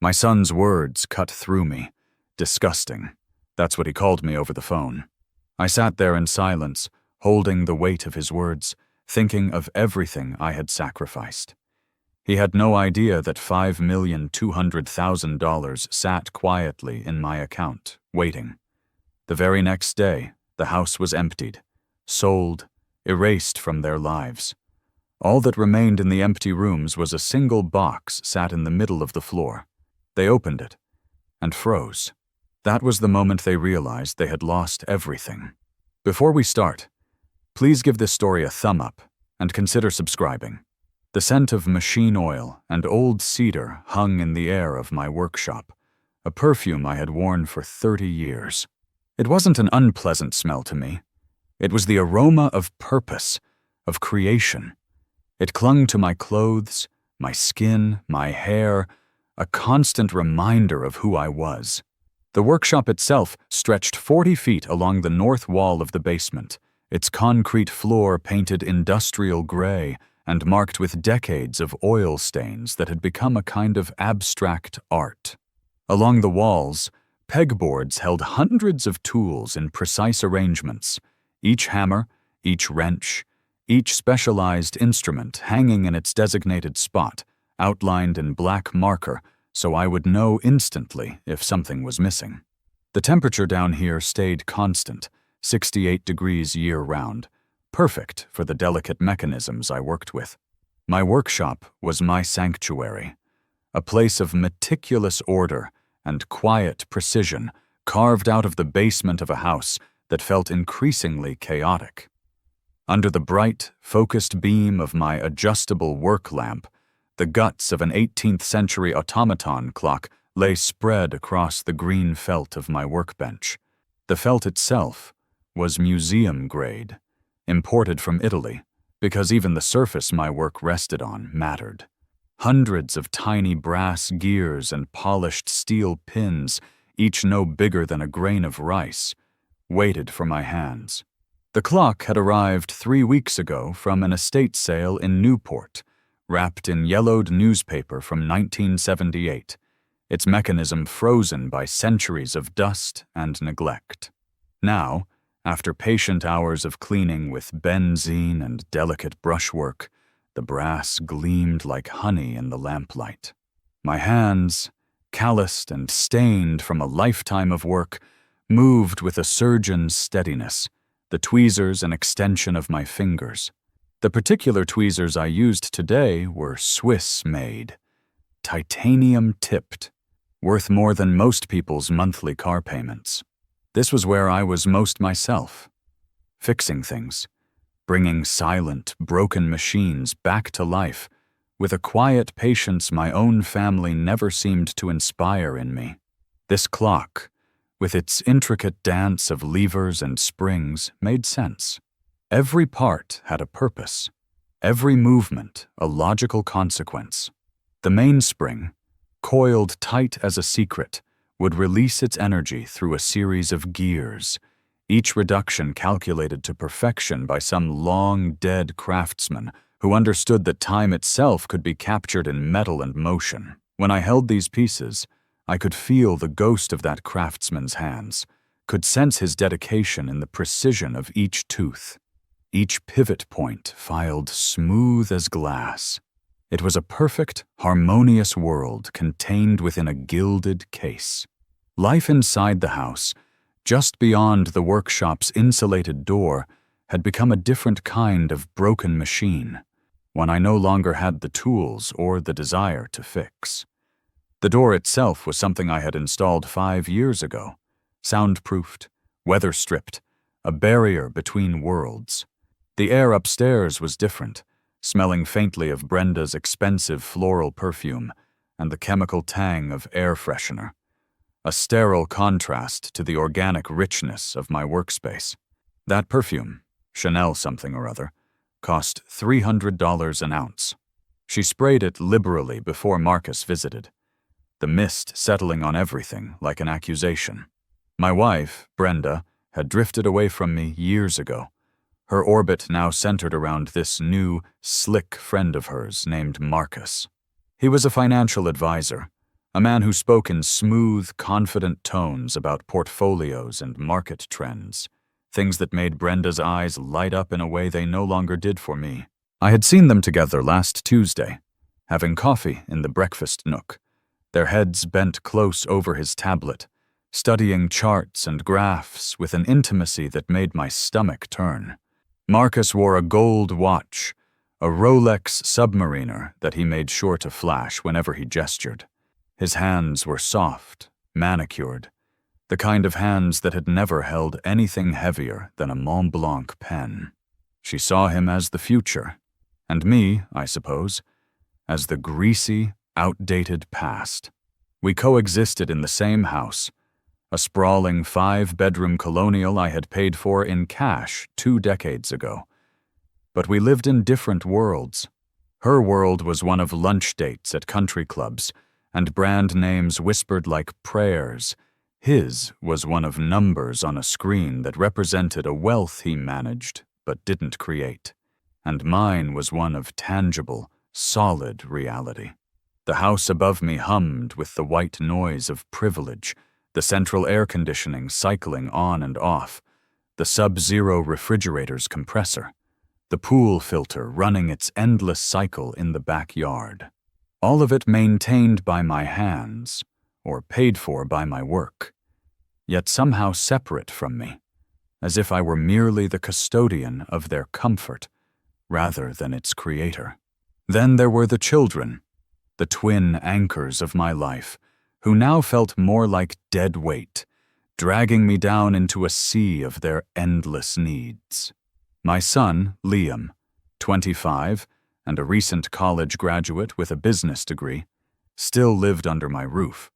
My son's words cut through me. Disgusting. That's what he called me over the phone. I sat there in silence, holding the weight of his words, thinking of everything I had sacrificed. He had no idea that $5,200,000 sat quietly in my account, waiting. The very next day, the house was emptied, sold, erased from their lives. All that remained in the empty rooms was a single box sat in the middle of the floor. They opened it and froze. That was the moment they realized they had lost everything. Before we start, please give this story a thumb up and consider subscribing. The scent of machine oil and old cedar hung in the air of my workshop, a perfume I had worn for 30 years. It wasn't an unpleasant smell to me. It was the aroma of purpose, of creation. It clung to my clothes, my skin, my hair, a constant reminder of who I was. The workshop itself stretched 40 feet along the north wall of the basement, its concrete floor painted industrial gray and marked with decades of oil stains that had become a kind of abstract art. Along the walls, pegboards held hundreds of tools in precise arrangements, each hammer, each wrench, each specialized instrument hanging in its designated spot, outlined in black marker so I would know instantly if something was missing. The temperature down here stayed constant, 68 degrees year-round, perfect for the delicate mechanisms I worked with. My workshop was my sanctuary, a place of meticulous order and quiet precision carved out of the basement of a house that felt increasingly chaotic. Under the bright, focused beam of my adjustable work lamp, the guts of an 18th-century automaton clock lay spread across the green felt of my workbench. The felt itself was museum-grade, imported from Italy, because even the surface my work rested on mattered. Hundreds of tiny brass gears and polished steel pins, each no bigger than a grain of rice, waited for my hands. The clock had arrived 3 weeks ago from an estate sale in Newport, wrapped in yellowed newspaper from 1978, its mechanism frozen by centuries of dust and neglect. Now, after patient hours of cleaning with benzene and delicate brushwork, the brass gleamed like honey in the lamplight. My hands, calloused and stained from a lifetime of work, moved with a surgeon's steadiness, the tweezers an extension of my fingers. The particular tweezers I used today were Swiss-made, titanium-tipped, worth more than most people's monthly car payments. This was where I was most myself, fixing things, bringing silent, broken machines back to life with a quiet patience my own family never seemed to inspire in me. This clock, with its intricate dance of levers and springs, made sense. Every part had a purpose, every movement a logical consequence. The mainspring, coiled tight as a secret, would release its energy through a series of gears, each reduction calculated to perfection by some long-dead craftsman who understood that time itself could be captured in metal and motion. When I held these pieces, I could feel the ghost of that craftsman's hands, could sense his dedication in the precision of each tooth, each pivot point filed smooth as glass. It was a perfect, harmonious world contained within a gilded case. Life inside the house, just beyond the workshop's insulated door, had become a different kind of broken machine, one I no longer had the tools or the desire to fix. The door itself was something I had installed 5 years ago, soundproofed, weather-stripped, a barrier between worlds. The air upstairs was different, smelling faintly of Brenda's expensive floral perfume and the chemical tang of air freshener, a sterile contrast to the organic richness of my workspace. That perfume, Chanel something or other, cost $300 an ounce. She sprayed it liberally before Marcus visited, the mist settling on everything like an accusation. My wife, Brenda, had drifted away from me years ago, her orbit now centered around this new, slick friend of hers named Marcus. He was a financial advisor, A man who spoke in smooth, confident tones about portfolios and market trends, things that made Brenda's eyes light up in a way they no longer did for me. I had seen them together last Tuesday, having coffee in the breakfast nook, their heads bent close over his tablet, studying charts and graphs with an intimacy that made my stomach turn. Marcus wore a gold watch, a Rolex Submariner that he made sure to flash whenever he gestured. His hands were soft, manicured, the kind of hands that had never held anything heavier than a Mont Blanc pen. She saw him as the future, and me, I suppose, as the greasy, outdated past. We coexisted in the same house, a sprawling 5-bedroom colonial I had paid for in cash 2 decades ago. But we lived in different worlds. Her world was one of lunch dates at country clubs and brand names whispered like prayers. His was one of numbers on a screen that represented a wealth he managed but didn't create. And mine was one of tangible, solid reality. The house above me hummed with the white noise of privilege, the central air conditioning cycling on and off, the sub-zero refrigerator's compressor, the pool filter running its endless cycle in the backyard. All of it maintained by my hands, or paid for by my work, yet somehow separate from me, as if I were merely the custodian of their comfort, rather than its creator. Then there were the children, the twin anchors of my life, who now felt more like dead weight, dragging me down into a sea of their endless needs. My son, Liam, 25, and a recent college graduate with a business degree, still lived under my roof,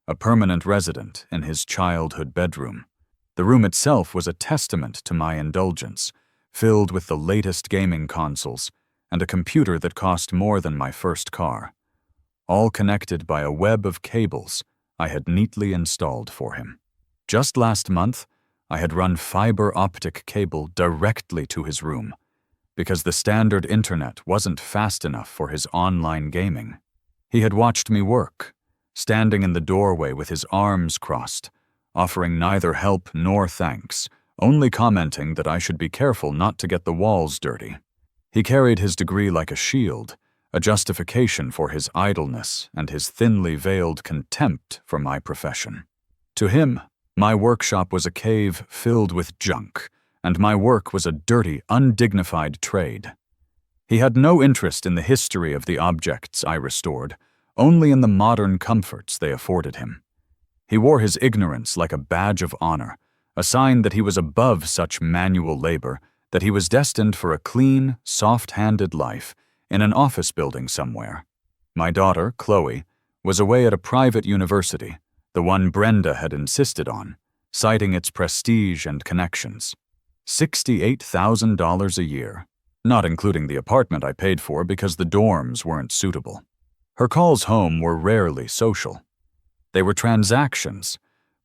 a permanent resident in his childhood bedroom. The room itself was a testament to my indulgence, filled with the latest gaming consoles and a computer that cost more than my first car, all connected by a web of cables I had neatly installed for him. Just last month, I had run fiber optic cable directly to his room, because the standard internet wasn't fast enough for his online gaming. He had watched me work, standing in the doorway with his arms crossed, offering neither help nor thanks, only commenting that I should be careful not to get the walls dirty. He carried his degree like a shield, a justification for his idleness and his thinly veiled contempt for my profession. To him, my workshop was a cave filled with junk, and my work was a dirty, undignified trade. He had no interest in the history of the objects I restored, only in the modern comforts they afforded him. He wore his ignorance like a badge of honor, a sign that he was above such manual labor, that he was destined for a clean, soft-handed life in an office building somewhere. My daughter, Chloe, was away at a private university, the one Brenda had insisted on, citing its prestige and connections. $68,000 a year, not including the apartment I paid for because the dorms weren't suitable. Her calls home were rarely social. They were transactions,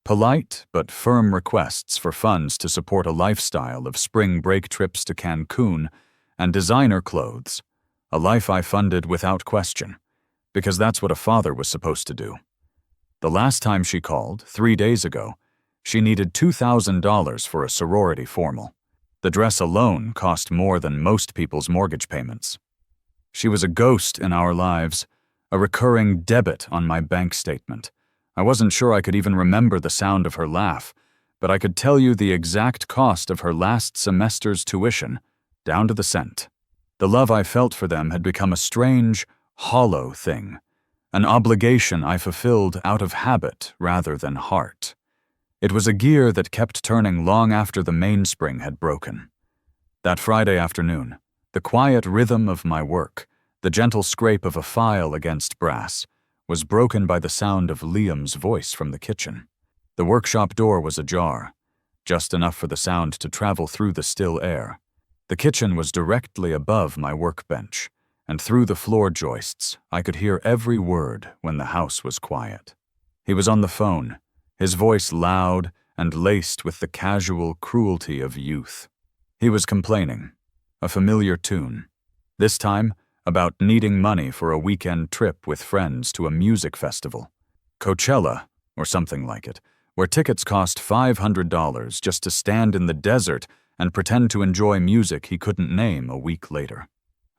polite but firm requests for funds to support a lifestyle of spring break trips to Cancun and designer clothes, a life I funded without question, because that's what a father was supposed to do. The last time she called, 3 days ago, she needed $2,000 for a sorority formal. The dress alone cost more than most people's mortgage payments. She was a ghost in our lives, a recurring debit on my bank statement. I wasn't sure I could even remember the sound of her laugh, but I could tell you the exact cost of her last semester's tuition, down to the cent. The love I felt for them had become a strange, hollow thing, an obligation I fulfilled out of habit rather than heart. It was a gear that kept turning long after the mainspring had broken. That Friday afternoon, the quiet rhythm of my work, the gentle scrape of a file against brass, was broken by the sound of Liam's voice from the kitchen. The workshop door was ajar, just enough for the sound to travel through the still air. The kitchen was directly above my workbench, and through the floor joists I could hear every word when the house was quiet. He was on the phone, his voice loud and laced with the casual cruelty of youth. He was complaining, a familiar tune, this time about needing money for a weekend trip with friends to a music festival. Coachella, or something like it, where tickets cost $500 just to stand in the desert and pretend to enjoy music he couldn't name a week later.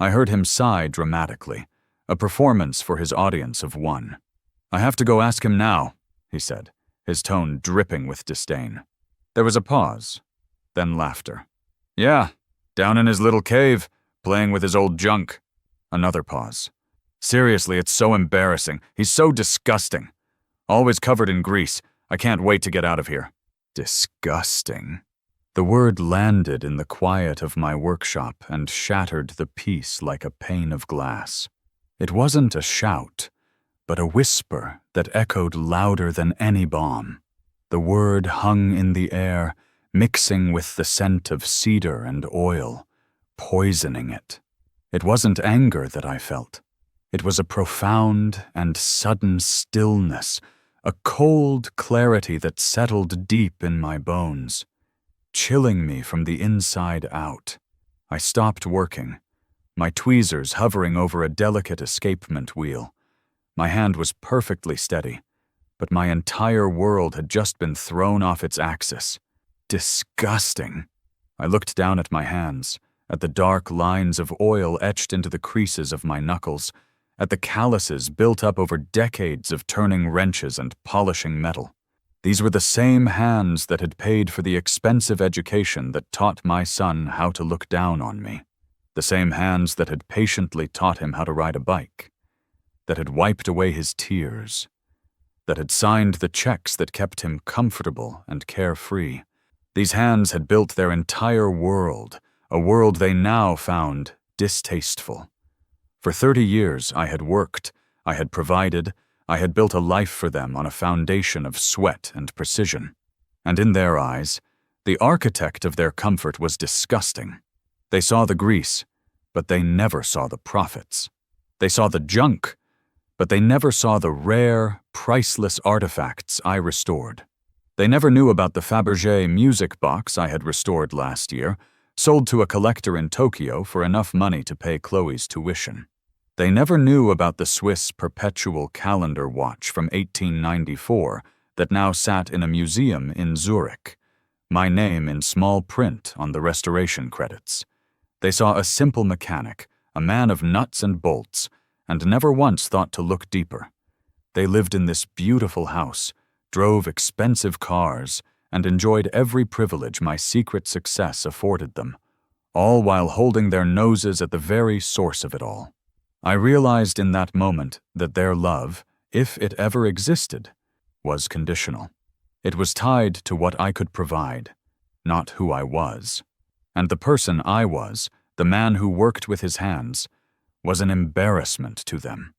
I heard him sigh dramatically, a performance for his audience of one. "I have to go ask him now," he said, his tone dripping with disdain. There was a pause, then laughter. "Yeah, down in his little cave, playing with his old junk." Another pause. "Seriously, it's so embarrassing. He's so disgusting. Always covered in grease. I can't wait to get out of here." Disgusting. The word landed in the quiet of my workshop and shattered the peace like a pane of glass. It wasn't a shout, but a whisper that echoed louder than any bomb. The word hung in the air, mixing with the scent of cedar and oil, poisoning it. It wasn't anger that I felt. It was a profound and sudden stillness, a cold clarity that settled deep in my bones, chilling me from the inside out. I stopped working, my tweezers hovering over a delicate escapement wheel. My hand was perfectly steady, but my entire world had just been thrown off its axis. Disgusting. I looked down at my hands, at the dark lines of oil etched into the creases of my knuckles, at the calluses built up over decades of turning wrenches and polishing metal. These were the same hands that had paid for the expensive education that taught my son how to look down on me. The same hands that had patiently taught him how to ride a bike, that had wiped away his tears, that had signed the checks that kept him comfortable and carefree. These hands had built their entire world, a world they now found distasteful. For 30 years I had worked, I had provided, I had built a life for them on a foundation of sweat and precision. And in their eyes, the architect of their comfort was disgusting. They saw the grease, but they never saw the profits. They saw the junk, but they never saw the rare, priceless artifacts I restored. They never knew about the Fabergé music box I had restored last year, sold to a collector in Tokyo for enough money to pay Chloe's tuition. They never knew about the Swiss perpetual calendar watch from 1894 that now sat in a museum in Zurich, my name in small print on the restoration credits. They saw a simple mechanic, a man of nuts and bolts, and never once thought to look deeper. They lived in this beautiful house, drove expensive cars, and enjoyed every privilege my secret success afforded them, all while holding their noses at the very source of it all. I realized in that moment that their love, if it ever existed, was conditional. It was tied to what I could provide, not who I was. And the person I was, the man who worked with his hands, was an embarrassment to them.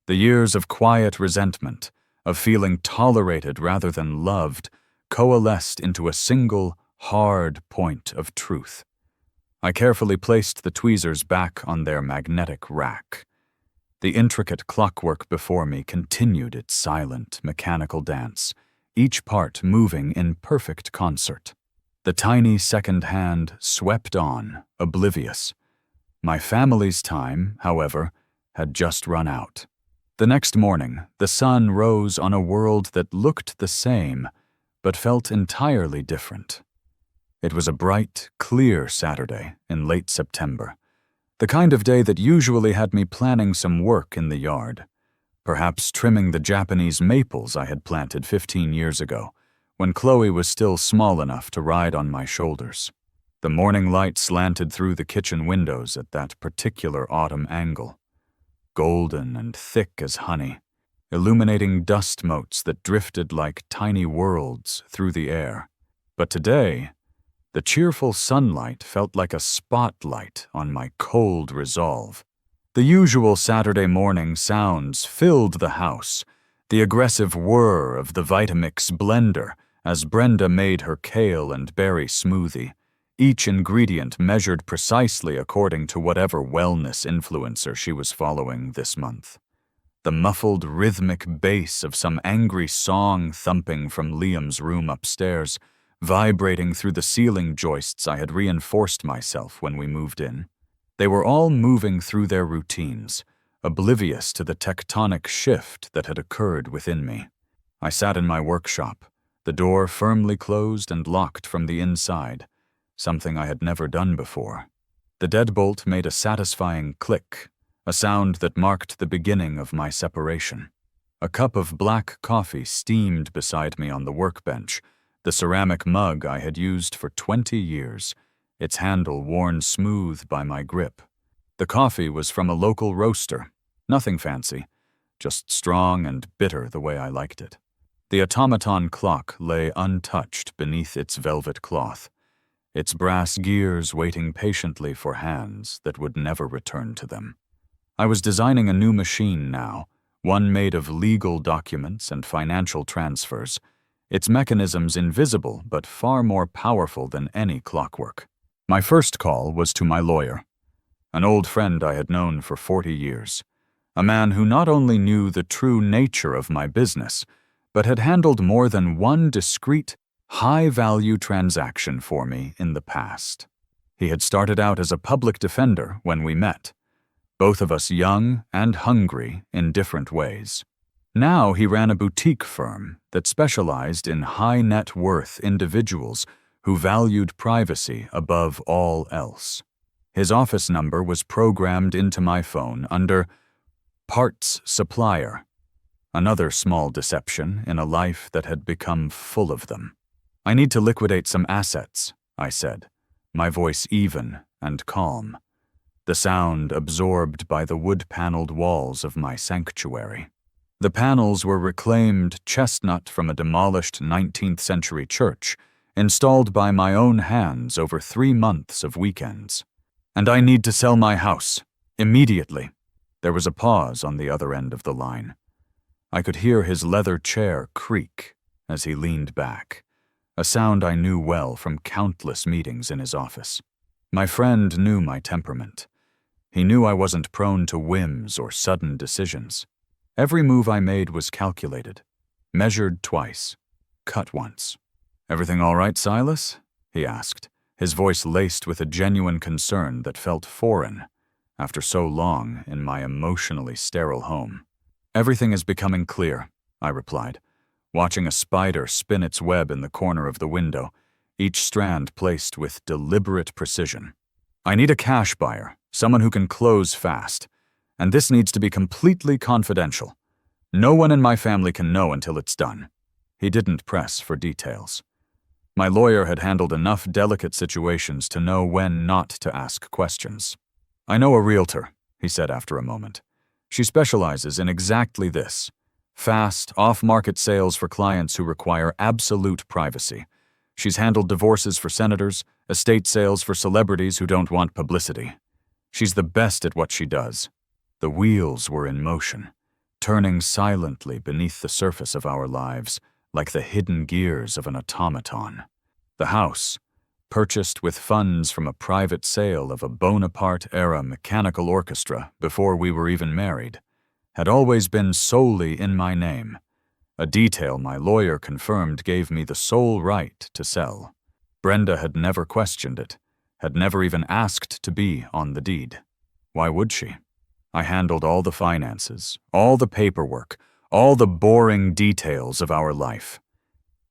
The years of quiet resentment, of feeling tolerated rather than loved, coalesced into a single, hard point of truth. I carefully placed the tweezers back on their magnetic rack. The intricate clockwork before me continued its silent, mechanical dance, each part moving in perfect concert. The tiny second hand swept on, oblivious. My family's time, however, had just run out. The next morning, the sun rose on a world that looked the same, but felt entirely different. It was a bright, clear Saturday in late September, the kind of day that usually had me planning some work in the yard, perhaps trimming the Japanese maples I had planted 15 years ago, when Chloe was still small enough to ride on my shoulders. The morning light slanted through the kitchen windows at that particular autumn angle, golden and thick as honey, illuminating dust motes that drifted like tiny worlds through the air. But today, the cheerful sunlight felt like a spotlight on my cold resolve. The usual Saturday morning sounds filled the house, the aggressive whir of the Vitamix blender as Brenda made her kale and berry smoothie, each ingredient measured precisely according to whatever wellness influencer she was following this month. The muffled rhythmic bass of some angry song thumping from Liam's room upstairs, vibrating through the ceiling joists I had reinforced myself when we moved in. They were all moving through their routines, oblivious to the tectonic shift that had occurred within me. I sat in my workshop, the door firmly closed and locked from the inside, something I had never done before. The deadbolt made a satisfying click, a sound that marked the beginning of my separation. A cup of black coffee steamed beside me on the workbench, the ceramic mug I had used for 20 years, its handle worn smooth by my grip. The coffee was from a local roaster, nothing fancy, just strong and bitter the way I liked it. The automaton clock lay untouched beneath its velvet cloth, its brass gears waiting patiently for hands that would never return to them. I was designing a new machine now, one made of legal documents and financial transfers, its mechanisms invisible but far more powerful than any clockwork. My first call was to my lawyer, an old friend I had known for 40 years, a man who not only knew the true nature of my business, but had handled more than one discrete, high-value transaction for me in the past. He had started out as a public defender when we met, both of us young and hungry in different ways. Now he ran a boutique firm that specialized in high-net-worth individuals who valued privacy above all else. His office number was programmed into my phone under Parts Supplier, another small deception in a life that had become full of them. "I need to liquidate some assets," I said, my voice even and calm, the sound absorbed by the wood-paneled walls of my sanctuary. The panels were reclaimed chestnut from a demolished 19th century church, installed by my own hands over 3 months of weekends. "And I need to sell my house, immediately." There was a pause on the other end of the line. I could hear his leather chair creak as he leaned back, a sound I knew well from countless meetings in his office. My friend knew my temperament. He knew I wasn't prone to whims or sudden decisions. Every move I made was calculated, measured twice, cut once. "Everything all right, Silas?" he asked, his voice laced with a genuine concern that felt foreign after so long in my emotionally sterile home. "Everything is becoming clear," I replied, watching a spider spin its web in the corner of the window, each strand placed with deliberate precision. "I need a cash buyer, someone who can close fast, and this needs to be completely confidential. No one in my family can know until it's done." He didn't press for details. My lawyer had handled enough delicate situations to know when not to ask questions. "I know a realtor," he said after a moment. "She specializes in exactly this: fast, off-market sales for clients who require absolute privacy. She's handled divorces for senators, estate sales for celebrities who don't want publicity. She's the best at what she does." The wheels were in motion, turning silently beneath the surface of our lives, like the hidden gears of an automaton. The house, purchased with funds from a private sale of a Bonaparte-era mechanical orchestra before we were even married, had always been solely in my name, a detail my lawyer confirmed gave me the sole right to sell. Brenda had never questioned it, had never even asked to be on the deed. Why would she? I handled all the finances, all the paperwork, all the boring details of our life.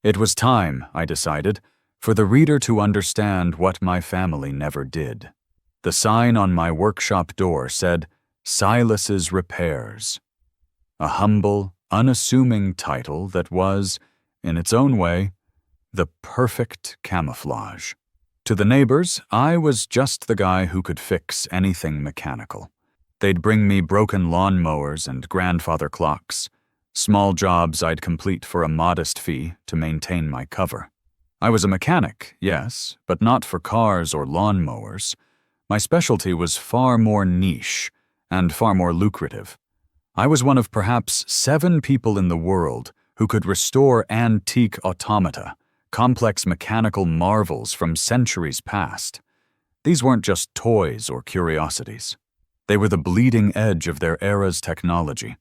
It was time, I decided, for the reader to understand what my family never did. The sign on my workshop door said, "Silas's Repairs," a humble, unassuming title that was, in its own way, the perfect camouflage. To the neighbors, I was just the guy who could fix anything mechanical. They'd bring me broken lawnmowers and grandfather clocks, small jobs I'd complete for a modest fee to maintain my cover. I was a mechanic, yes, but not for cars or lawnmowers. My specialty was far more niche and far more lucrative. I was one of perhaps 7 people in the world who could restore antique automata, complex mechanical marvels from centuries past. These weren't just toys or curiosities. They were the bleeding edge of their era's technology.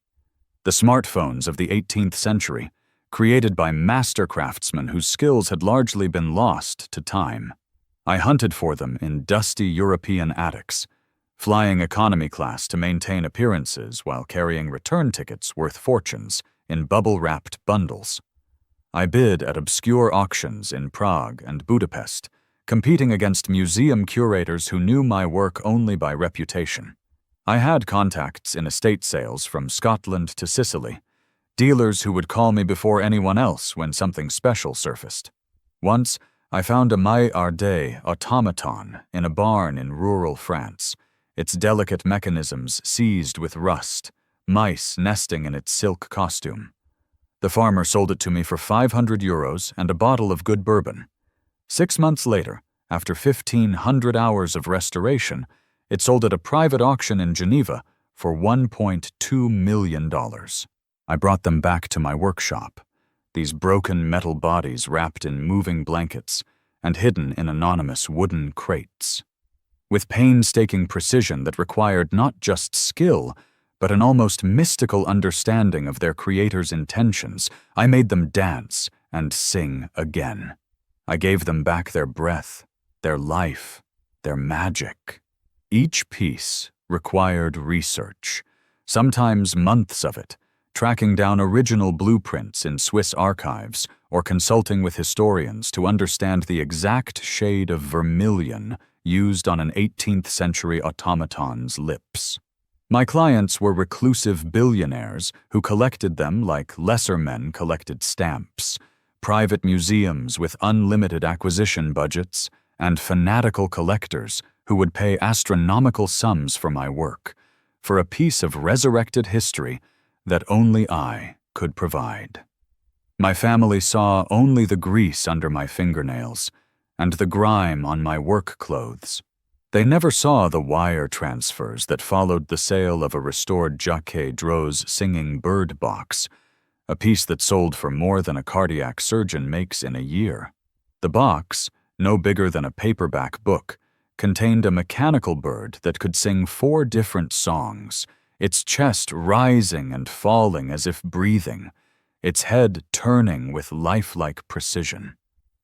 The smartphones of the 18th century, created by master craftsmen whose skills had largely been lost to time. I hunted for them in dusty European attics, flying economy class to maintain appearances while carrying return tickets worth fortunes in bubble-wrapped bundles. I bid at obscure auctions in Prague and Budapest, competing against museum curators who knew my work only by reputation. I had contacts in estate sales from Scotland to Sicily, dealers who would call me before anyone else when something special surfaced. Once, I found a Maillardet automaton in a barn in rural France, its delicate mechanisms seized with rust, mice nesting in its silk costume. The farmer sold it to me for €500 and a bottle of good bourbon. 6 months later, after 1,500 hours of restoration, it sold at a private auction in Geneva for $1.2 million. I brought them back to my workshop, these broken metal bodies wrapped in moving blankets and hidden in anonymous wooden crates. With painstaking precision that required not just skill, but an almost mystical understanding of their creator's intentions, I made them dance and sing again. I gave them back their breath, their life, their magic. Each piece required research, sometimes months of it, tracking down original blueprints in Swiss archives or consulting with historians to understand the exact shade of vermilion used on an 18th century automaton's lips. My clients were reclusive billionaires who collected them like lesser men collected stamps, private museums with unlimited acquisition budgets, and fanatical collectors who would pay astronomical sums for my work, for a piece of resurrected history that only I could provide. My family saw only the grease under my fingernails and the grime on my work clothes. They never saw the wire transfers that followed the sale of a restored Jacques Droz's singing bird box, a piece that sold for more than a cardiac surgeon makes in a year. The box, no bigger than a paperback book, contained a mechanical bird that could sing 4 different songs, its chest rising and falling as if breathing, its head turning with lifelike precision.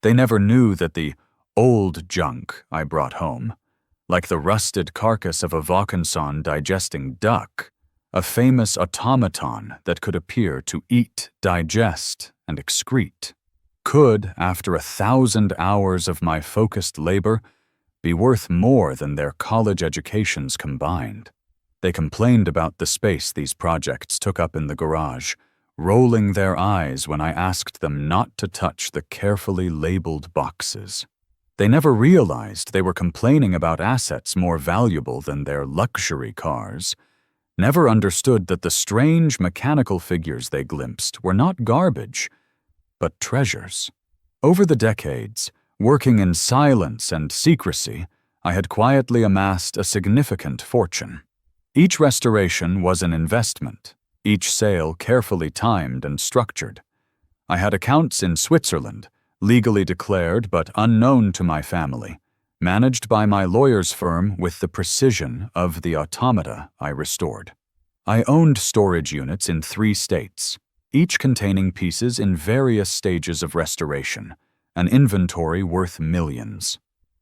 They never knew that the old junk I brought home, like the rusted carcass of a Vaucanson digesting duck, a famous automaton that could appear to eat, digest, and excrete, could, after 1,000 hours of my focused labor, be worth more than their college educations combined. They complained about the space these projects took up in the garage, rolling their eyes when I asked them not to touch the carefully labeled boxes. They never realized they were complaining about assets more valuable than their luxury cars, never understood that the strange mechanical figures they glimpsed were not garbage, but treasures. Over the decades, working in silence and secrecy, I had quietly amassed a significant fortune. Each restoration was an investment, each sale carefully timed and structured. I had accounts in Switzerland, legally declared but unknown to my family, managed by my lawyer's firm with the precision of the automata I restored. I owned storage units in 3 states, each containing pieces in various stages of restoration, an inventory worth millions.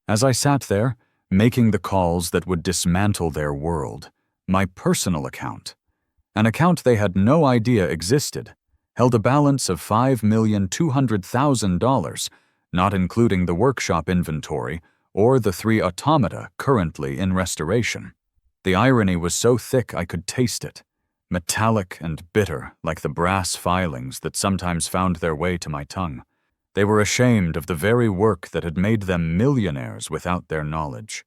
As I sat there, making the calls that would dismantle their world, my personal account, an account they had no idea existed, held a balance of $5,200,000, not including the workshop inventory or the 3 automata currently in restoration. The irony was so thick I could taste it, metallic and bitter like the brass filings that sometimes found their way to my tongue. They were ashamed of the very work that had made them millionaires without their knowledge.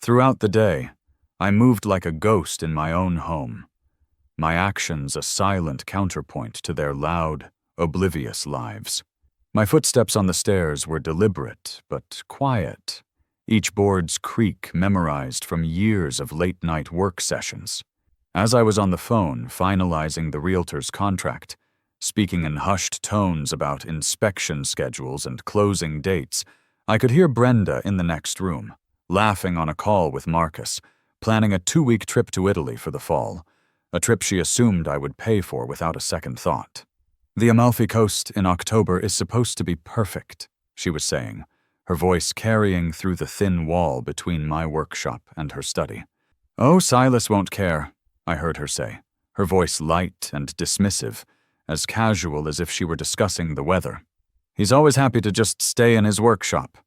Throughout the day, I moved like a ghost in my own home, my actions a silent counterpoint to their loud, oblivious lives. My footsteps on the stairs were deliberate but quiet, each board's creak memorized from years of late-night work sessions. As I was on the phone finalizing the realtor's contract, speaking in hushed tones about inspection schedules and closing dates, I could hear Brenda in the next room, laughing on a call with Marcus, planning a 2-week trip to Italy for the fall, a trip she assumed I would pay for without a second thought. "The Amalfi Coast in October is supposed to be perfect," she was saying, her voice carrying through the thin wall between my workshop and her study. "Oh, Silas won't care," I heard her say, her voice light and dismissive, as casual as if she were discussing the weather. He's always happy to just stay in his workshop.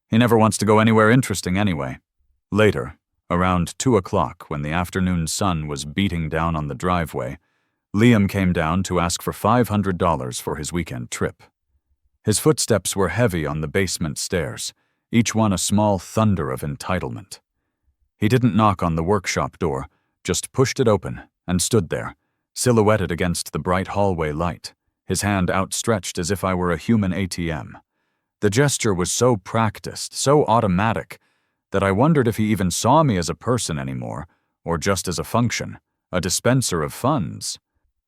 He never wants to go anywhere interesting anyway. Later, around 2 o'clock, when the afternoon sun was beating down on the driveway, Liam came down to ask for $500 for his weekend trip. His footsteps were heavy on the basement stairs, each one a small thunder of entitlement. He didn't knock on the workshop door, just pushed it open and stood there, silhouetted against the bright hallway light, his hand outstretched as if I were a human ATM. The gesture was so practiced, so automatic, that I wondered if he even saw me as a person anymore, or just as a function, a dispenser of funds.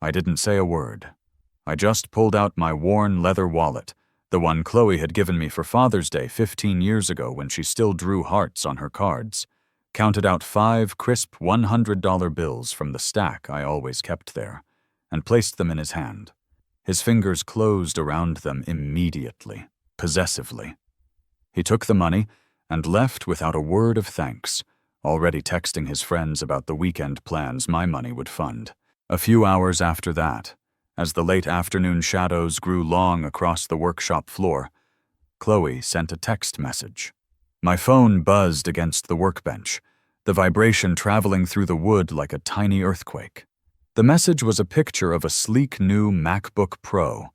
I didn't say a word. I just pulled out my worn leather wallet, the one Chloe had given me for Father's Day 15 years ago when she still drew hearts on her cards, counted out 5 crisp $100 bills from the stack I always kept there, and placed them in his hand. His fingers closed around them immediately, possessively. He took the money and left without a word of thanks, already texting his friends about the weekend plans my money would fund. A few hours after that, as the late afternoon shadows grew long across the workshop floor, Chloe sent a text message. My phone buzzed against the workbench, the vibration traveling through the wood like a tiny earthquake. The message was a picture of a sleek new MacBook Pro,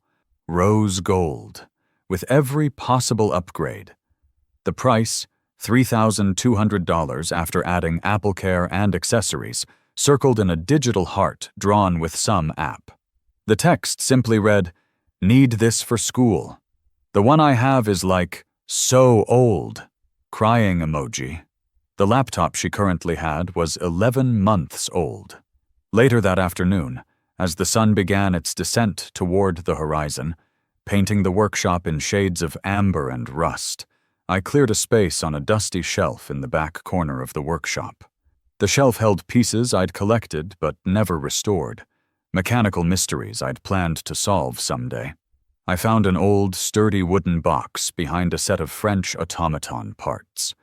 rose gold, with every possible upgrade. The price, $3,200 after adding AppleCare and accessories, circled in a digital heart drawn with some app. The text simply read, "Need this for school. The one I have is like, so old." Crying emoji. The laptop she currently had was 11 months old. Later that afternoon, as the sun began its descent toward the horizon, painting the workshop in shades of amber and rust, I cleared a space on a dusty shelf in the back corner of the workshop. The shelf held pieces I'd collected but never restored, mechanical mysteries I'd planned to solve someday. I found an old, sturdy wooden box behind a set of French automaton parts,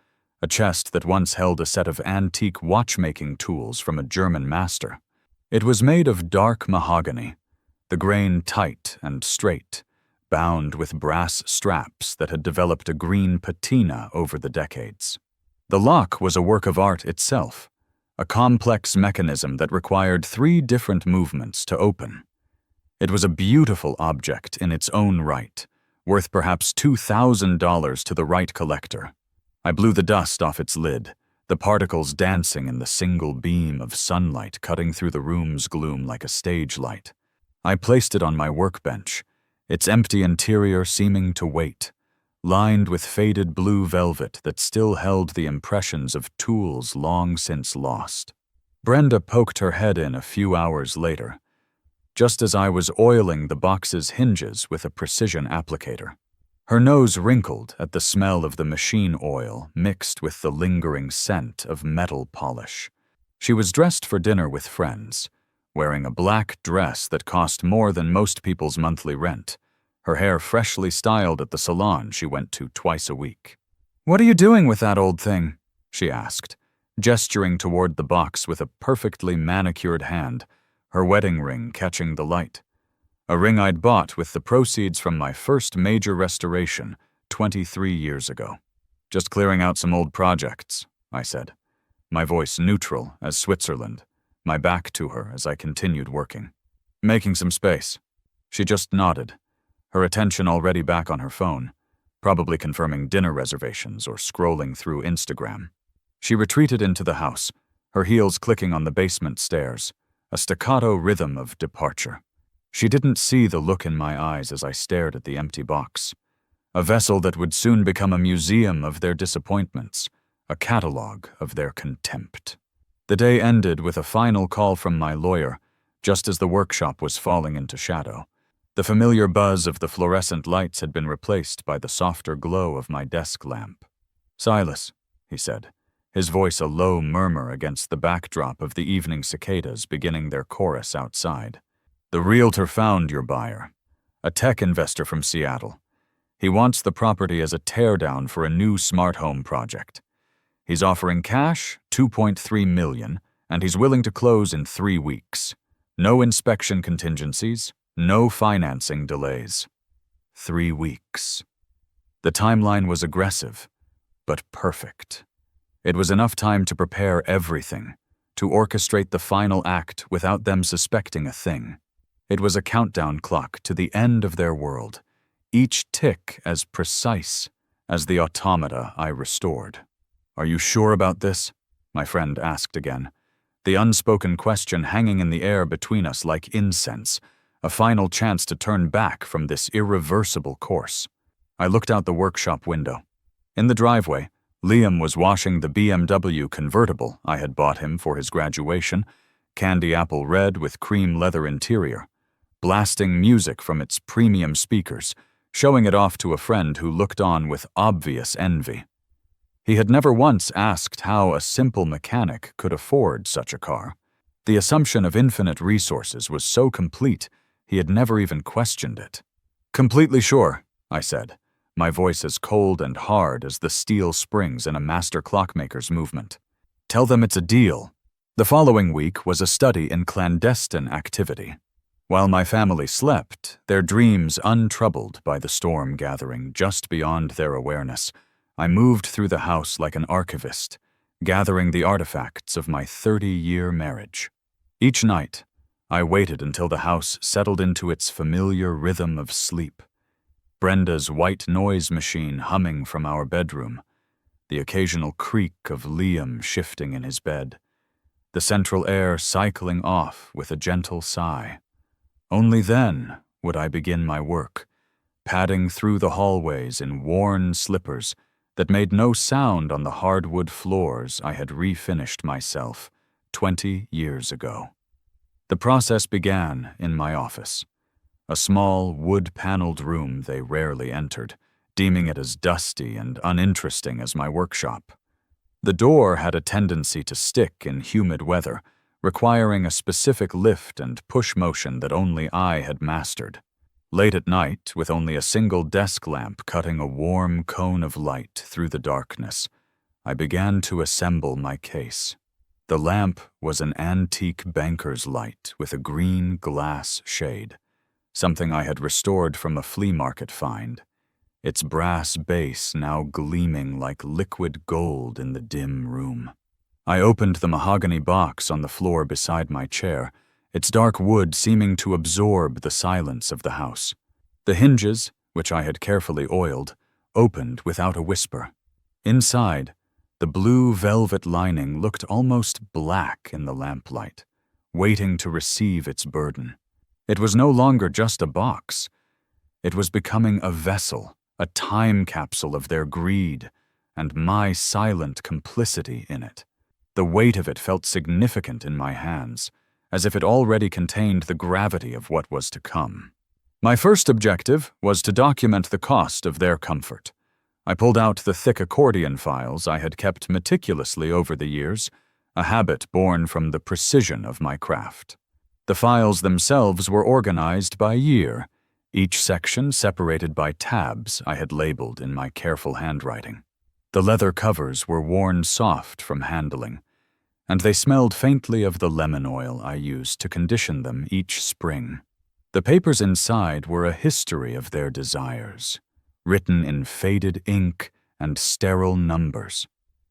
a chest that once held a set of antique watchmaking tools from a German master. It was made of dark mahogany, the grain tight and straight, bound with brass straps that had developed a green patina over the decades. The lock was a work of art itself, a complex mechanism that required 3 different movements to open. It was a beautiful object in its own right, worth perhaps $2,000 to the right collector. I blew the dust off its lid, the particles dancing in the single beam of sunlight cutting through the room's gloom like a stage light. I placed it on my workbench, its empty interior seeming to wait, lined with faded blue velvet that still held the impressions of tools long since lost. Brenda poked her head in a few hours later, just as I was oiling the box's hinges with a precision applicator. Her nose wrinkled at the smell of the machine oil mixed with the lingering scent of metal polish. She was dressed for dinner with friends, wearing a black dress that cost more than most people's monthly rent, her hair freshly styled at the salon she went to twice a week. "What are you doing with that old thing?" she asked, gesturing toward the box with a perfectly manicured hand, her wedding ring catching the light. A ring I'd bought with the proceeds from my first major restoration 23 years ago. "Just clearing out some old projects," I said, my voice neutral as Switzerland, my back to her as I continued working. "Making some space." She just nodded, her attention already back on her phone, probably confirming dinner reservations or scrolling through Instagram. She retreated into the house, her heels clicking on the basement stairs, a staccato rhythm of departure. She didn't see the look in my eyes as I stared at the empty box, a vessel that would soon become a museum of their disappointments, a catalogue of their contempt. The day ended with a final call from my lawyer, just as the workshop was falling into shadow. The familiar buzz of the fluorescent lights had been replaced by the softer glow of my desk lamp. "Silas," he said, his voice a low murmur against the backdrop of the evening cicadas beginning their chorus outside. "The realtor found your buyer, a tech investor from Seattle. He wants the property as a teardown for a new smart home project. He's offering cash, $2.3 million, and he's willing to close in 3 weeks. No inspection contingencies, No financing delays. 3 weeks. The timeline was aggressive, but perfect. It was enough time to prepare everything, to orchestrate the final act without them suspecting a thing. It was a countdown clock to the end of their world, each tick as precise as the automata I restored. "Are you sure about this?" my friend asked again, the unspoken question hanging in the air between us like incense, a final chance to turn back from this irreversible course. I looked out the workshop window. In the driveway, Liam was washing the BMW convertible I had bought him for his graduation, candy apple red with cream leather interior, blasting music from its premium speakers, showing it off to a friend who looked on with obvious envy. He had never once asked how a simple mechanic could afford such a car. The assumption of infinite resources was so complete, he had never even questioned it. "Completely sure," I said, my voice as cold and hard as the steel springs in a master clockmaker's movement. "Tell them it's a deal." The following week was a study in clandestine activity. While my family slept, their dreams untroubled by the storm gathering just beyond their awareness, I moved through the house like an archivist, gathering the artifacts of my 30-year marriage. Each night, I waited until the house settled into its familiar rhythm of sleep. Brenda's white noise machine humming from our bedroom, the occasional creak of Liam shifting in his bed, the central air cycling off with a gentle sigh. Only then would I begin my work, padding through the hallways in worn slippers that made no sound on the hardwood floors I had refinished myself 20 years ago. The process began in my office, a small wood-paneled room they rarely entered, deeming it as dusty and uninteresting as my workshop. The door had a tendency to stick in humid weather, requiring a specific lift and push motion that only I had mastered. Late at night, with only a single desk lamp cutting a warm cone of light through the darkness, I began to assemble my case. The lamp was an antique banker's light with a green glass shade, something I had restored from a flea market find, its brass base now gleaming like liquid gold in the dim room. I opened the mahogany box on the floor beside my chair, its dark wood seeming to absorb the silence of the house. The hinges, which I had carefully oiled, opened without a whisper. Inside, the blue velvet lining looked almost black in the lamplight, waiting to receive its burden. It was no longer just a box. It was becoming a vessel, a time capsule of their greed, and my silent complicity in it. The weight of it felt significant in my hands, as if it already contained the gravity of what was to come. My first objective was to document the cost of their comfort. I pulled out the thick accordion files I had kept meticulously over the years, a habit born from the precision of my craft. The files themselves were organized by year, each section separated by tabs I had labeled in my careful handwriting. The leather covers were worn soft from handling, and they smelled faintly of the lemon oil I used to condition them each spring. The papers inside were a history of their desires, written in faded ink and sterile numbers.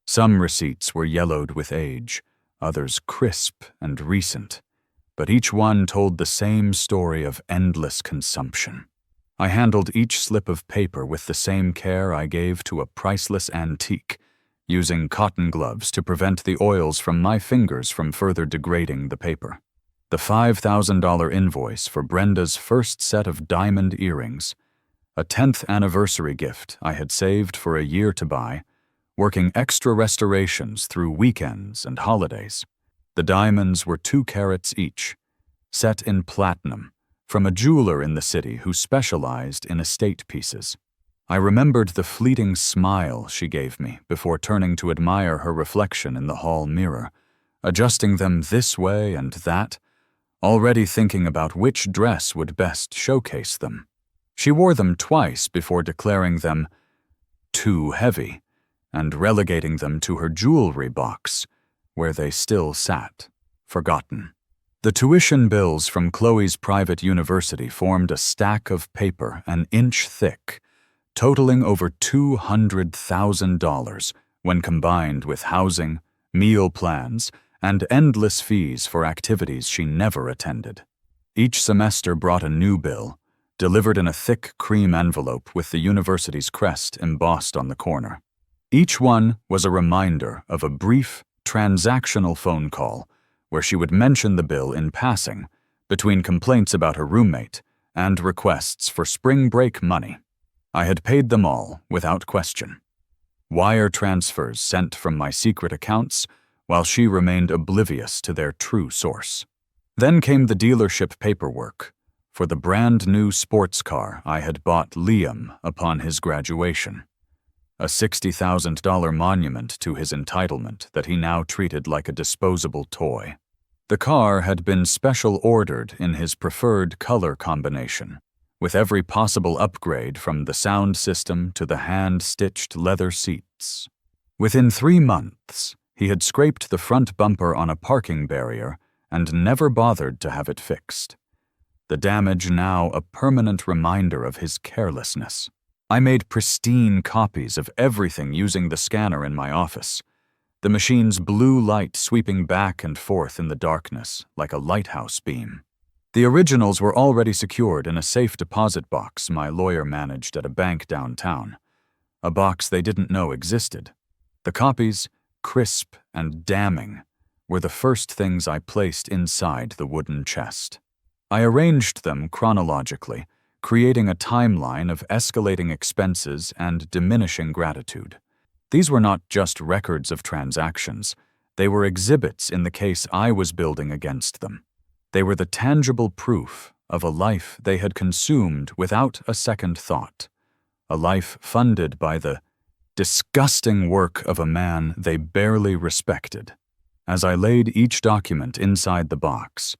Some receipts were yellowed with age, others crisp and recent, but each one told the same story of endless consumption. I handled each slip of paper with the same care I gave to a priceless antique, using cotton gloves to prevent the oils from my fingers from further degrading the paper. The $5,000 invoice for Brenda's first set of diamond earrings, a 10th anniversary gift I had saved for a year to buy, working extra restorations through weekends and holidays. The diamonds were 2 carats each, set in platinum, from a jeweler in the city who specialized in estate pieces. I remembered the fleeting smile she gave me before turning to admire her reflection in the hall mirror, adjusting them this way and that, already thinking about which dress would best showcase them. She wore them twice before declaring them too heavy and relegating them to her jewelry box, where they still sat, forgotten. The tuition bills from Chloe's private university formed a stack of paper an inch thick, totaling over $200,000 when combined with housing, meal plans, and endless fees for activities she never attended. Each semester brought a new bill, delivered in a thick cream envelope with the university's crest embossed on the corner. Each one was a reminder of a brief, transactional phone call where she would mention the bill in passing, between complaints about her roommate and requests for spring break money. I had paid them all without question. Wire transfers sent from my secret accounts while she remained oblivious to their true source. Then came the dealership paperwork for the brand new sports car I had bought Liam upon his graduation. A $60,000 monument to his entitlement that he now treated like a disposable toy. The car had been special ordered in his preferred color combination, with every possible upgrade from the sound system to the hand-stitched leather seats. Within 3 months, he had scraped the front bumper on a parking barrier and never bothered to have it fixed. The damage now a permanent reminder of his carelessness. I made pristine copies of everything using the scanner in my office, the machine's blue light sweeping back and forth in the darkness like a lighthouse beam. The originals were already secured in a safe deposit box my lawyer managed at a bank downtown, a box they didn't know existed. The copies, crisp and damning, were the first things I placed inside the wooden chest. I arranged them chronologically, creating a timeline of escalating expenses and diminishing gratitude. These were not just records of transactions, they were exhibits in the case I was building against them. They were the tangible proof of a life they had consumed without a second thought, a life funded by the disgusting work of a man they barely respected. As I laid each document inside the box,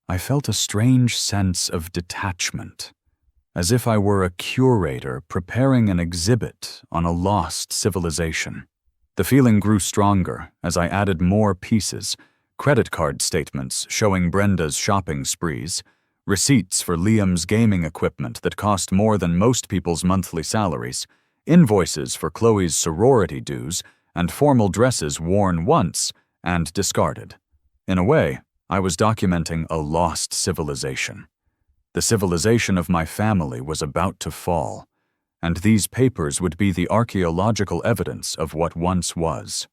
I felt a strange sense of detachment, as if I were a curator preparing an exhibit on a lost civilization. The feeling grew stronger as I added more pieces, credit card statements showing Brenda's shopping sprees, receipts for Liam's gaming equipment that cost more than most people's monthly salaries, invoices for Chloe's sorority dues, and formal dresses worn once and discarded. In a way, I was documenting a lost civilization. The civilization of my family was about to fall, and these papers would be the archaeological evidence of what once was.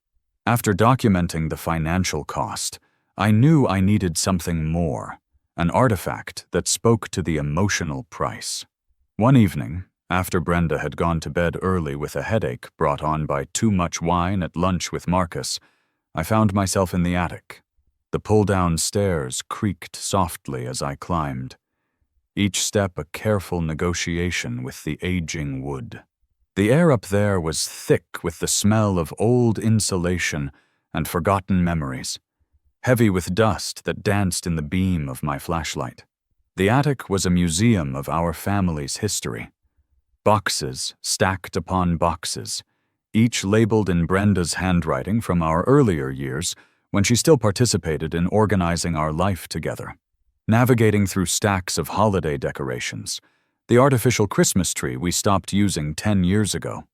After documenting the financial cost, I knew I needed something more, an artifact that spoke to the emotional price. One evening, after Brenda had gone to bed early with a headache brought on by too much wine at lunch with Marcus, I found myself in the attic. The pull-down stairs creaked softly as I climbed, each step a careful negotiation with the aging wood. The air up there was thick with the smell of old insulation and forgotten memories, heavy with dust that danced in the beam of my flashlight. The attic was a museum of our family's history. Boxes stacked upon boxes, each labeled in Brenda's handwriting from our earlier years when she still participated in organizing our life together. Navigating through stacks of holiday decorations, the artificial Christmas tree we stopped using 10 years ago,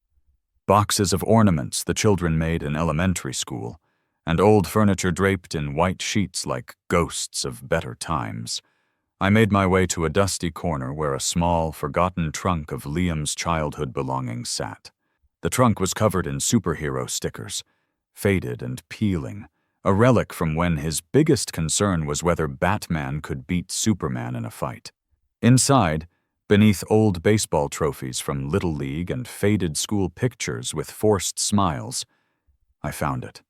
boxes of ornaments the children made in elementary school, and old furniture draped in white sheets like ghosts of better times. I made my way to a dusty corner where a small, forgotten trunk of Liam's childhood belongings sat. The trunk was covered in superhero stickers, faded and peeling, a relic from when his biggest concern was whether Batman could beat Superman in a fight. Inside, beneath old baseball trophies from Little League and faded school pictures with forced smiles, I found it.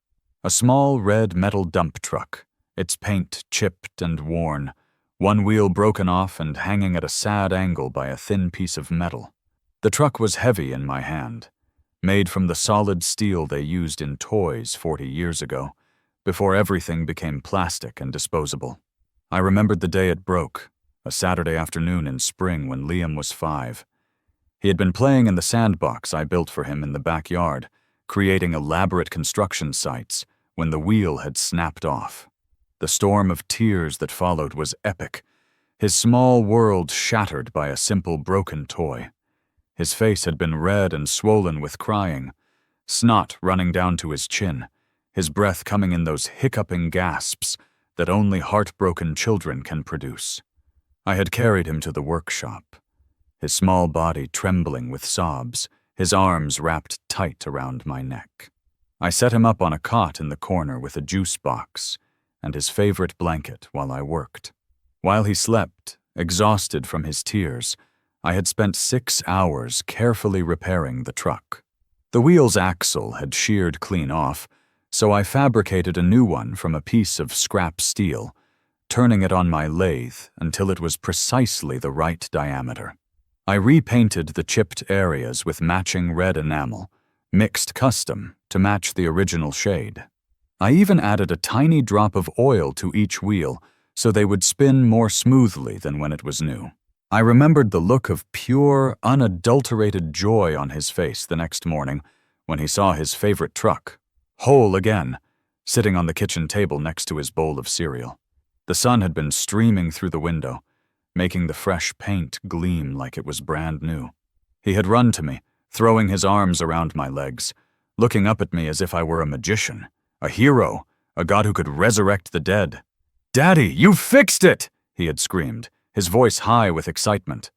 A small red metal dump truck, its paint chipped and worn, one wheel broken off and hanging at a sad angle by a thin piece of metal. The truck was heavy in my hand, made from the solid steel they used in toys 40 years ago, before everything became plastic and disposable. I remembered the day it broke, a Saturday afternoon in spring when Liam was 5. He had been playing in the sandbox I built for him in the backyard, creating elaborate construction sites, when the wheel had snapped off. The storm of tears that followed was epic, his small world shattered by a simple broken toy. His face had been red and swollen with crying, snot running down to his chin, his breath coming in those hiccuping gasps that only heartbroken children can produce. I had carried him to the workshop, his small body trembling with sobs, his arms wrapped tight around my neck. I set him up on a cot in the corner with a juice box and his favorite blanket while I worked. While he slept, exhausted from his tears, I had spent 6 hours carefully repairing the truck. The wheel's axle had sheared clean off, so I fabricated a new one from a piece of scrap steel, turning it on my lathe until it was precisely the right diameter. I repainted the chipped areas with matching red enamel, mixed custom to match the original shade. I even added a tiny drop of oil to each wheel so they would spin more smoothly than when it was new. I remembered the look of pure, unadulterated joy on his face the next morning when he saw his favorite truck, whole again, sitting on the kitchen table next to his bowl of cereal. The sun had been streaming through the window, making the fresh paint gleam like it was brand new. He had run to me, throwing his arms around my legs, looking up at me as if I were a magician, a hero, a god who could resurrect the dead. "Daddy, you fixed it!" he had screamed, his voice high with excitement.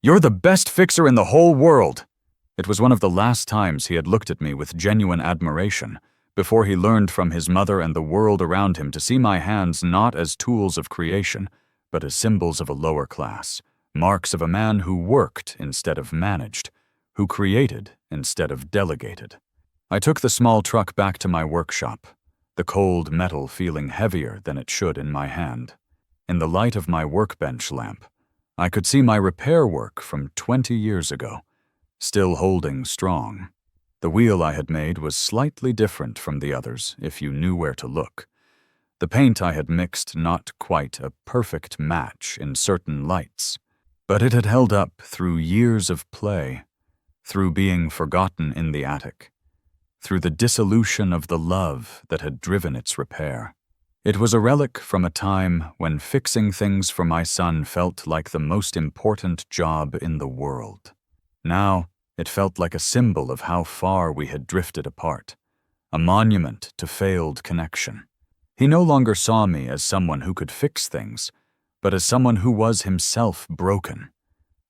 "You're the best fixer in the whole world!" It was one of the last times he had looked at me with genuine admiration, before he learned from his mother and the world around him to see my hands not as tools of creation, but as symbols of a lower class, marks of a man who worked instead of managed, who created instead of delegated. I took the small truck back to my workshop, the cold metal feeling heavier than it should in my hand. In the light of my workbench lamp, I could see my repair work from 20 years ago, still holding strong. The wheel I had made was slightly different from the others if you knew where to look. The paint I had mixed not quite a perfect match in certain lights, but it had held up through years of play, through being forgotten in the attic, through the dissolution of the love that had driven its repair. It was a relic from a time when fixing things for my son felt like the most important job in the world. Now, it felt like a symbol of how far we had drifted apart, a monument to failed connection. He no longer saw me as someone who could fix things, but as someone who was himself broken,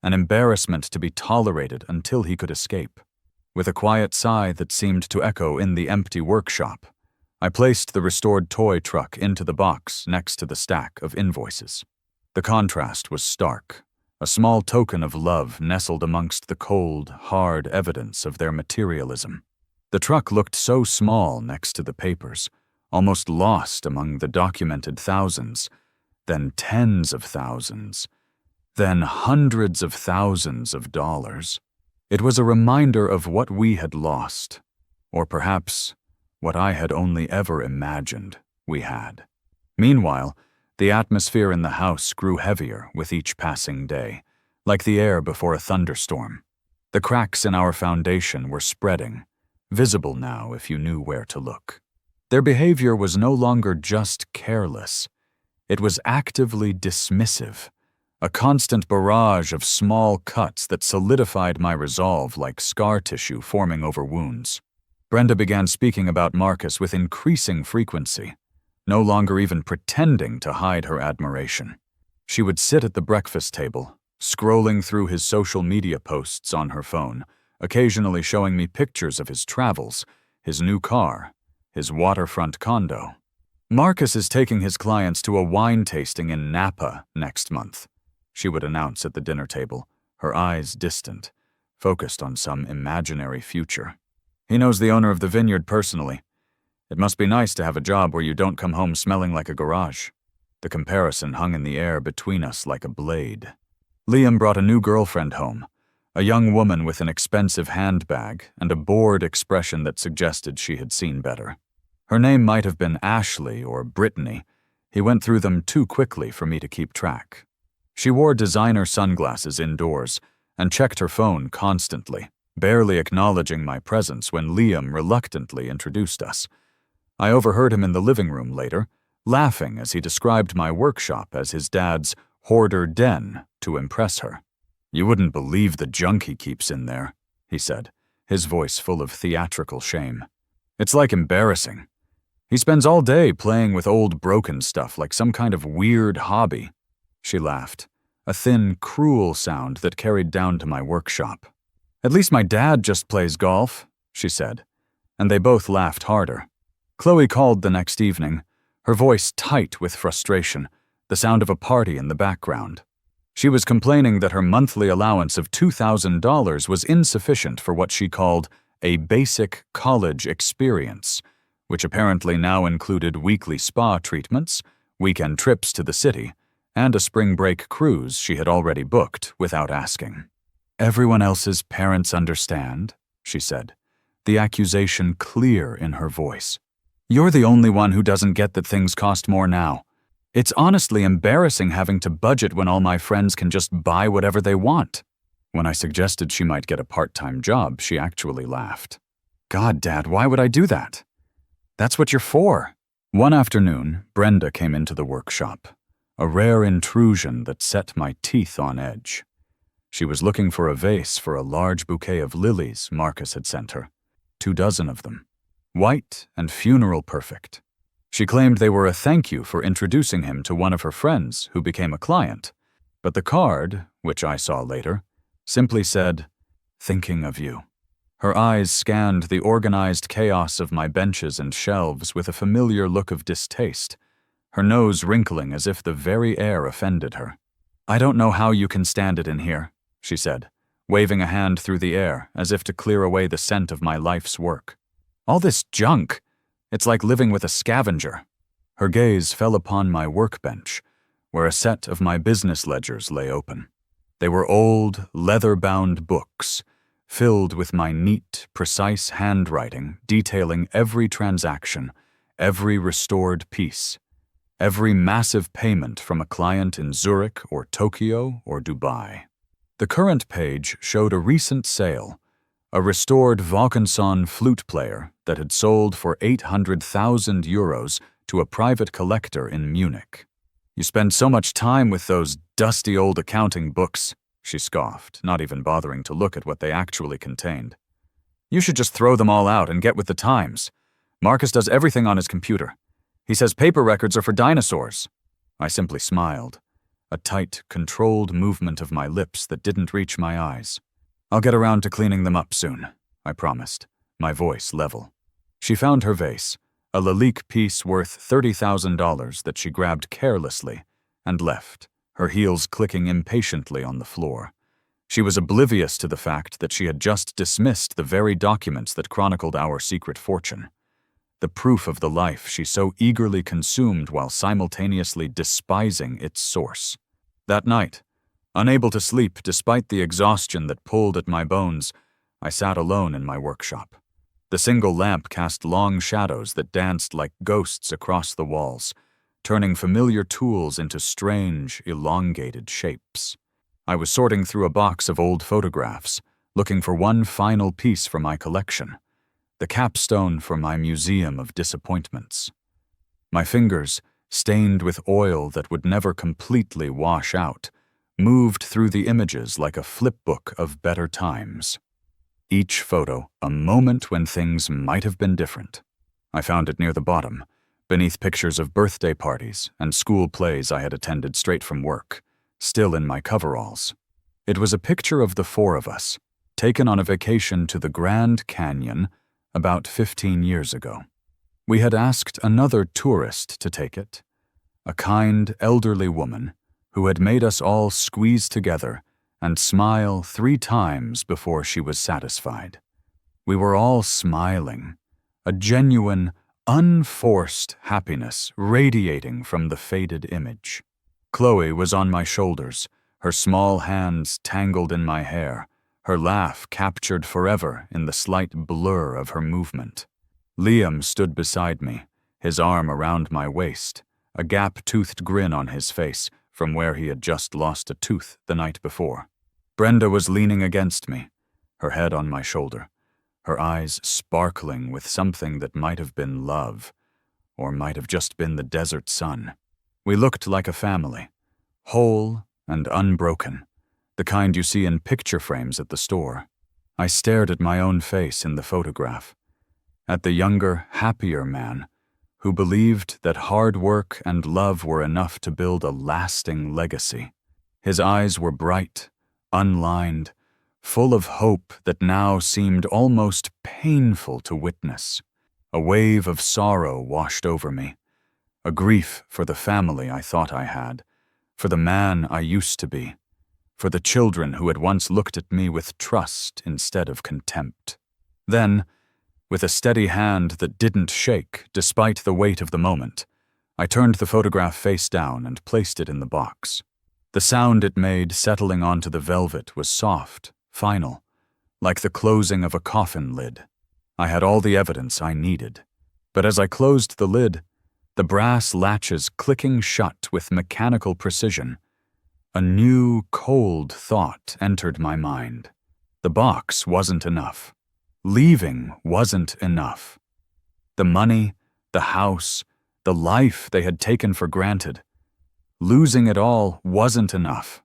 an embarrassment to be tolerated until he could escape. With a quiet sigh that seemed to echo in the empty workshop, I placed the restored toy truck into the box next to the stack of invoices. The contrast was stark, a small token of love nestled amongst the cold, hard evidence of their materialism. The truck looked so small next to the papers, almost lost among the documented thousands, then tens of thousands, then hundreds of thousands of dollars. It was a reminder of what we had lost, or perhaps what I had only ever imagined we had. Meanwhile, the atmosphere in the house grew heavier with each passing day, like the air before a thunderstorm. The cracks in our foundation were spreading, visible now if you knew where to look. Their behavior was no longer just careless. It was actively dismissive, a constant barrage of small cuts that solidified my resolve like scar tissue forming over wounds. Brenda began speaking about Marcus with increasing frequency, no longer even pretending to hide her admiration. She would sit at the breakfast table, scrolling through his social media posts on her phone, occasionally showing me pictures of his travels, his new car, his waterfront condo. "Marcus is taking his clients to a wine tasting in Napa next month," she would announce at the dinner table, her eyes distant, focused on some imaginary future. "He knows the owner of the vineyard personally. It must be nice to have a job where you don't come home smelling like a garage." The comparison hung in the air between us like a blade. Liam brought a new girlfriend home, a young woman with an expensive handbag and a bored expression that suggested she had seen better. Her name might have been Ashley or Brittany. He went through them too quickly for me to keep track. She wore designer sunglasses indoors and checked her phone constantly, barely acknowledging my presence when Liam reluctantly introduced us. I overheard him in the living room later, laughing as he described my workshop as his dad's hoarder den to impress her. "You wouldn't believe the junk he keeps in there," he said, his voice full of theatrical shame. "It's like embarrassing. He spends all day playing with old broken stuff like some kind of weird hobby." She laughed, a thin, cruel sound that carried down to my workshop. "At least my dad just plays golf," she said, and they both laughed harder. Chloe called the next evening, her voice tight with frustration, the sound of a party in the background. She was complaining that her monthly allowance of $2,000 was insufficient for what she called a basic college experience, which apparently now included weekly spa treatments, weekend trips to the city, and a spring break cruise she had already booked without asking. "Everyone else's parents understand," she said, the accusation clear in her voice. "You're the only one who doesn't get that things cost more now. It's honestly embarrassing having to budget when all my friends can just buy whatever they want." When I suggested she might get a part-time job, she actually laughed. "God, Dad, why would I do that? That's what you're for." One afternoon, Brenda came into the workshop, a rare intrusion that set my teeth on edge. She was looking for a vase for a large bouquet of lilies Marcus had sent her, 24 of them, white and funeral perfect. She claimed they were a thank you for introducing him to one of her friends who became a client, but the card, which I saw later, simply said, "Thinking of you." Her eyes scanned the organized chaos of my benches and shelves with a familiar look of distaste, her nose wrinkling as if the very air offended her. "I don't know how you can stand it in here," she said, waving a hand through the air as if to clear away the scent of my life's work. "All this junk. It's like living with a scavenger." Her gaze fell upon my workbench, where a set of my business ledgers lay open. They were old, leather-bound books, filled with my neat, precise handwriting detailing every transaction, every restored piece, every massive payment from a client in Zurich or Tokyo or Dubai. The current page showed a recent sale, a restored Vaucanson flute player that had sold for 800,000 euros to a private collector in Munich. "You spend so much time with those dusty old accounting books," she scoffed, not even bothering to look at what they actually contained. "You should just throw them all out and get with the times. Marcus does everything on his computer. He says paper records are for dinosaurs." I simply smiled, a tight, controlled movement of my lips that didn't reach my eyes. "I'll get around to cleaning them up soon," I promised, my voice level. She found her vase, a Lalique piece worth $30,000 that she grabbed carelessly, and left, her heels clicking impatiently on the floor. She was oblivious to the fact that she had just dismissed the very documents that chronicled our secret fortune, the proof of the life she so eagerly consumed while simultaneously despising its source. That night, unable to sleep despite the exhaustion that pulled at my bones, I sat alone in my workshop. The single lamp cast long shadows that danced like ghosts across the walls, turning familiar tools into strange, elongated shapes. I was sorting through a box of old photographs, looking for one final piece for my collection, the capstone for my museum of disappointments. My fingers, stained with oil that would never completely wash out, moved through the images like a flipbook of better times. Each photo, a moment when things might have been different. I found it near the bottom, beneath pictures of birthday parties and school plays I had attended straight from work, still in my coveralls. It was a picture of the four of us, taken on a vacation to the Grand Canyon about 15 years ago. We had asked another tourist to take it, a kind, elderly woman who had made us all squeeze together and smile 3 times before she was satisfied. We were all smiling, a genuine, unforced happiness radiating from the faded image. Chloe was on my shoulders, her small hands tangled in my hair, her laugh captured forever in the slight blur of her movement. Liam stood beside me, his arm around my waist, a gap-toothed grin on his face from where he had just lost a tooth the night before. Brenda was leaning against me, her head on my shoulder, her eyes sparkling with something that might have been love, or might have just been the desert sun. We looked like a family, whole and unbroken, the kind you see in picture frames at the store. I stared at my own face in the photograph, at the younger, happier man who believed that hard work and love were enough to build a lasting legacy. His eyes were bright, unlined, full of hope that now seemed almost painful to witness. A wave of sorrow washed over me, a grief for the family I thought I had, for the man I used to be, for the children who had once looked at me with trust instead of contempt. Then, with a steady hand that didn't shake despite the weight of the moment, I turned the photograph face down and placed it in the box. The sound it made settling onto the velvet was soft, final, like the closing of a coffin lid. I had all the evidence I needed. But as I closed the lid, the brass latches clicking shut with mechanical precision, a new, cold thought entered my mind. The box wasn't enough. Leaving wasn't enough. The money, the house, the life they had taken for granted. Losing it all wasn't enough.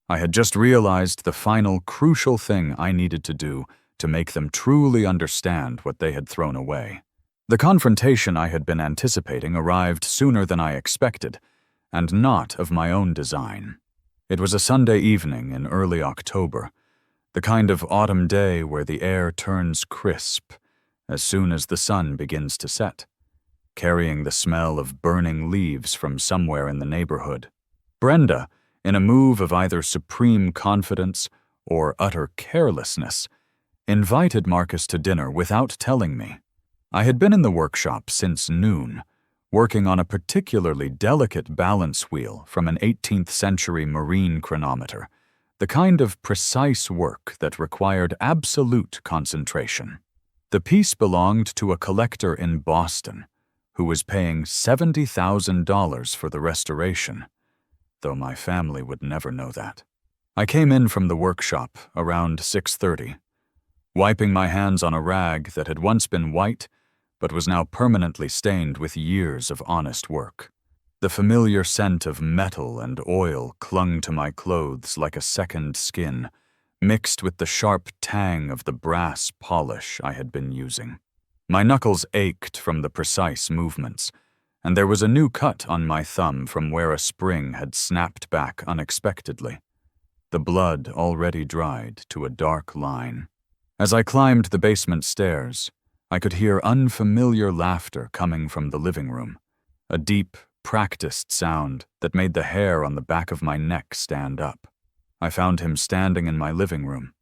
I had just realized the final crucial thing I needed to do to make them truly understand what they had thrown away. The confrontation I had been anticipating arrived sooner than I expected, and not of my own design. It was a Sunday evening in early October, the kind of autumn day where the air turns crisp as soon as the sun begins to set, carrying the smell of burning leaves from somewhere in the neighborhood. Brenda, in a move of either supreme confidence or utter carelessness, invited Marcus to dinner without telling me. I had been in the workshop since noon, working on a particularly delicate balance wheel from an 18th century marine chronometer, the kind of precise work that required absolute concentration. The piece belonged to a collector in Boston who was paying $70,000 for the restoration, though my family would never know that. I came in from the workshop around 6:30, wiping my hands on a rag that had once been white but was now permanently stained with years of honest work. The familiar scent of metal and oil clung to my clothes like a second skin, mixed with the sharp tang of the brass polish I had been using. My knuckles ached from the precise movements, and there was a new cut on my thumb from where a spring had snapped back unexpectedly, the blood already dried to a dark line. As I climbed the basement stairs, I could hear unfamiliar laughter coming from the living room, a deep, practiced sound that made the hair on the back of my neck stand up. I found him standing in my living room,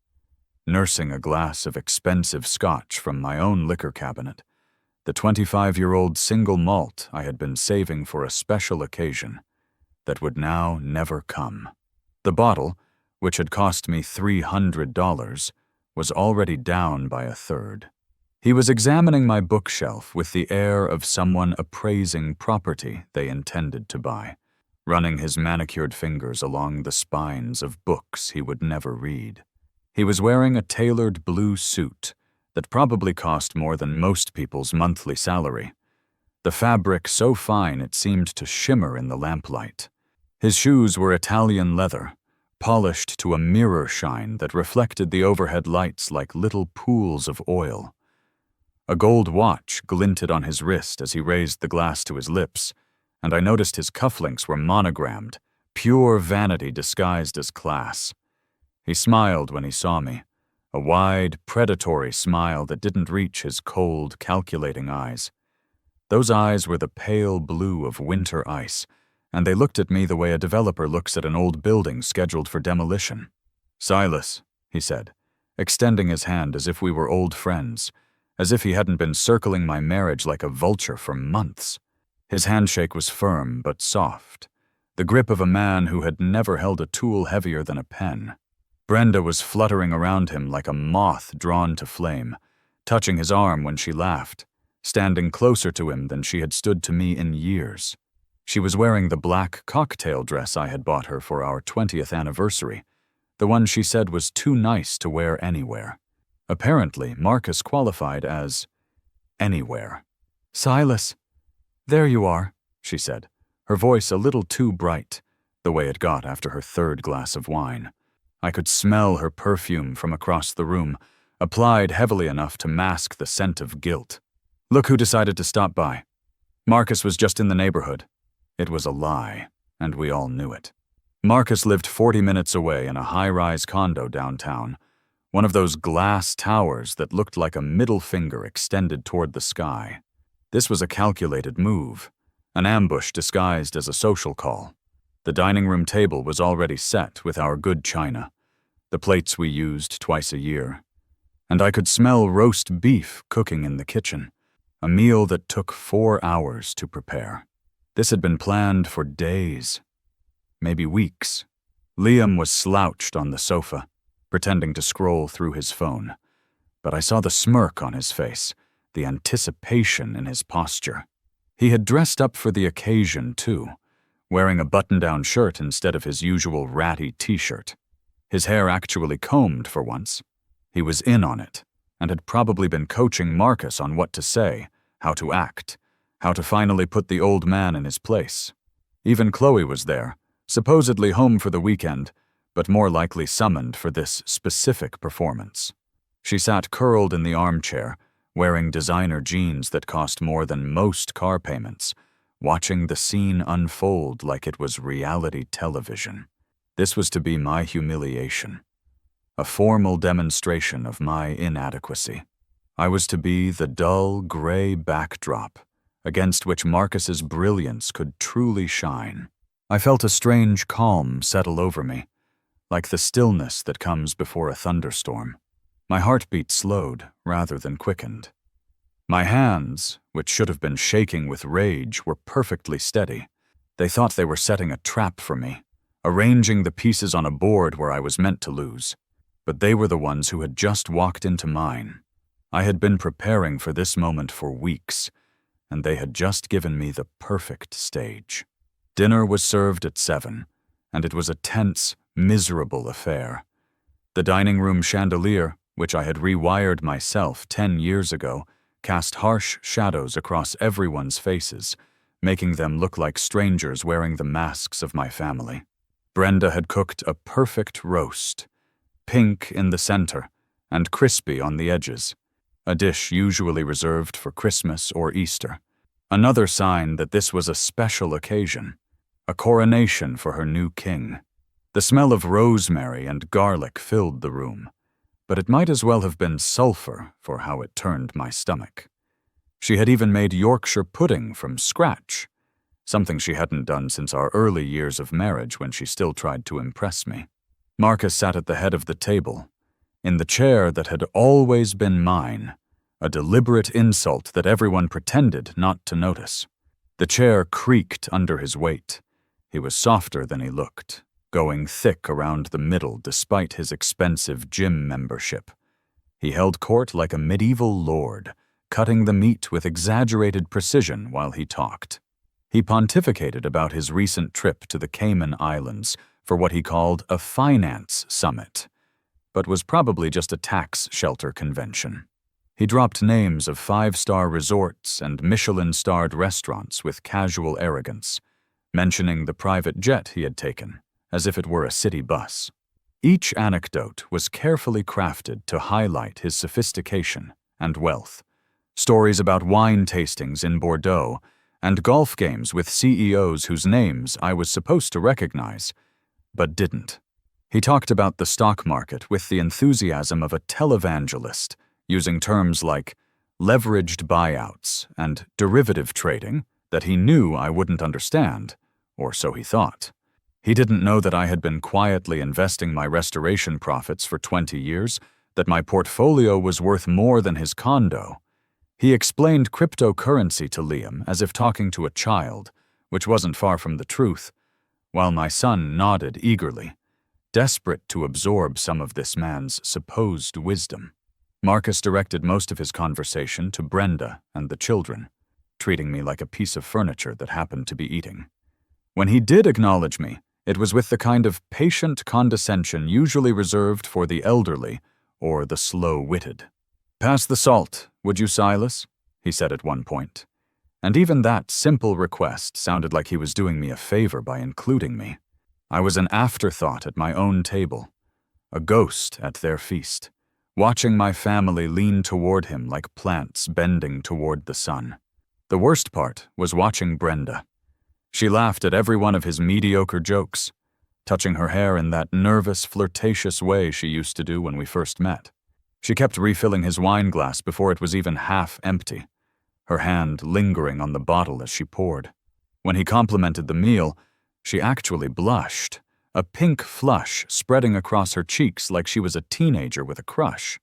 nursing a glass of expensive scotch from my own liquor cabinet, the 25-year-old single malt I had been saving for a special occasion that would now never come. The bottle, which had cost me $300, was already down by a third. He was examining my bookshelf with the air of someone appraising property they intended to buy, running his manicured fingers along the spines of books he would never read. He was wearing a tailored blue suit that probably cost more than most people's monthly salary, the fabric so fine it seemed to shimmer in the lamplight. His shoes were Italian leather, polished to a mirror shine that reflected the overhead lights like little pools of oil. A gold watch glinted on his wrist as he raised the glass to his lips, and I noticed his cufflinks were monogrammed, pure vanity disguised as class. He smiled when he saw me, a wide, predatory smile that didn't reach his cold, calculating eyes. Those eyes were the pale blue of winter ice, and they looked at me the way a developer looks at an old building scheduled for demolition. "Silas," he said, extending his hand as if we were old friends, as if he hadn't been circling my marriage like a vulture for months. His handshake was firm but soft, the grip of a man who had never held a tool heavier than a pen. Brenda was fluttering around him like a moth drawn to flame, touching his arm when she laughed, standing closer to him than she had stood to me in years. She was wearing the black cocktail dress I had bought her for our 20th anniversary, the one she said was too nice to wear anywhere. Apparently, Marcus qualified as anywhere. "Silas," "There you are," she said, her voice a little too bright, the way it got after her third glass of wine. I could smell her perfume from across the room, applied heavily enough to mask the scent of guilt. "Look who decided to stop by. Marcus was just in the neighborhood." It was a lie, and we all knew it. Marcus lived 40 minutes away in a high-rise condo downtown, one of those glass towers that looked like a middle finger extended toward the sky. This was a calculated move, an ambush disguised as a social call. The dining room table was already set with our good china, the plates we used twice a year, and I could smell roast beef cooking in the kitchen, a meal that took 4 hours to prepare. This had been planned for days, maybe weeks. Liam was slouched on the sofa, pretending to scroll through his phone, but I saw the smirk on his face, the anticipation in his posture. He had dressed up for the occasion, too, wearing a button-down shirt instead of his usual ratty t-shirt. His hair actually combed for once. He was in on it, and had probably been coaching Marcus on what to say, how to act, how to finally put the old man in his place. Even Chloe was there, supposedly home for the weekend, but more likely summoned for this specific performance. She sat curled in the armchair, wearing designer jeans that cost more than most car payments, watching the scene unfold like it was reality television. This was to be my humiliation, a formal demonstration of my inadequacy. I was to be the dull, gray backdrop against which Marcus's brilliance could truly shine. I felt a strange calm settle over me, like the stillness that comes before a thunderstorm. My heartbeat slowed rather than quickened. My hands, which should have been shaking with rage, were perfectly steady. They thought they were setting a trap for me, arranging the pieces on a board where I was meant to lose. But they were the ones who had just walked into mine. I had been preparing for this moment for weeks, and they had just given me the perfect stage. Dinner was served at 7, and it was a tense, miserable affair. The dining room chandelier, which I had rewired myself 10 years ago, cast harsh shadows across everyone's faces, making them look like strangers wearing the masks of my family. Brenda had cooked a perfect roast, pink in the center and crispy on the edges, a dish usually reserved for Christmas or Easter. Another sign that this was a special occasion, a coronation for her new king. The smell of rosemary and garlic filled the room, but it might as well have been sulfur for how it turned my stomach. She had even made Yorkshire pudding from scratch, something she hadn't done since our early years of marriage when she still tried to impress me. Marcus sat at the head of the table, in the chair that had always been mine, a deliberate insult that everyone pretended not to notice. The chair creaked under his weight. He was softer than he looked, going thick around the middle despite his expensive gym membership. He held court like a medieval lord, cutting the meat with exaggerated precision while he talked. He pontificated about his recent trip to the Cayman Islands for what he called a finance summit, but was probably just a tax shelter convention. He dropped names of 5-star resorts and Michelin-starred restaurants with casual arrogance, mentioning the private jet he had taken, as if it were a city bus. Each anecdote was carefully crafted to highlight his sophistication and wealth. Stories about wine tastings in Bordeaux and golf games with CEOs whose names I was supposed to recognize, but didn't. He talked about the stock market with the enthusiasm of a televangelist, using terms like leveraged buyouts and derivative trading that he knew I wouldn't understand, or so he thought. He didn't know that I had been quietly investing my restoration profits for 20 years, that my portfolio was worth more than his condo. He explained cryptocurrency to Liam as if talking to a child, which wasn't far from the truth, while my son nodded eagerly, desperate to absorb some of this man's supposed wisdom. Marcus directed most of his conversation to Brenda and the children, treating me like a piece of furniture that happened to be eating. When he did acknowledge me, it was with the kind of patient condescension usually reserved for the elderly or the slow-witted. "Pass the salt, would you, Silas?" he said at one point, And even that simple request sounded like he was doing me a favor by including me. I was an afterthought at my own table, a ghost at their feast, watching my family lean toward him like plants bending toward the sun. The worst part was watching Brenda. She laughed at every one of his mediocre jokes, touching her hair in that nervous, flirtatious way she used to do when we first met. She kept refilling his wine glass before it was even half empty, her hand lingering on the bottle as she poured. When he complimented the meal, she actually blushed, a pink flush spreading across her cheeks like she was a teenager with a crush.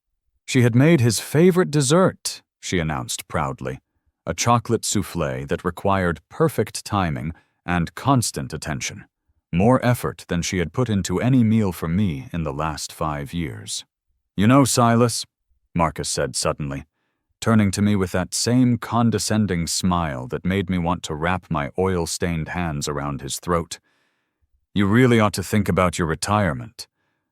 She had made his favorite dessert, she announced proudly, a chocolate soufflé that required perfect timing and constant attention, more effort than she had put into any meal for me in the last 5 years. "You know, Silas," Marcus said suddenly, turning to me with that same condescending smile that made me want to wrap my oil-stained hands around his throat, "you really ought to think about your retirement.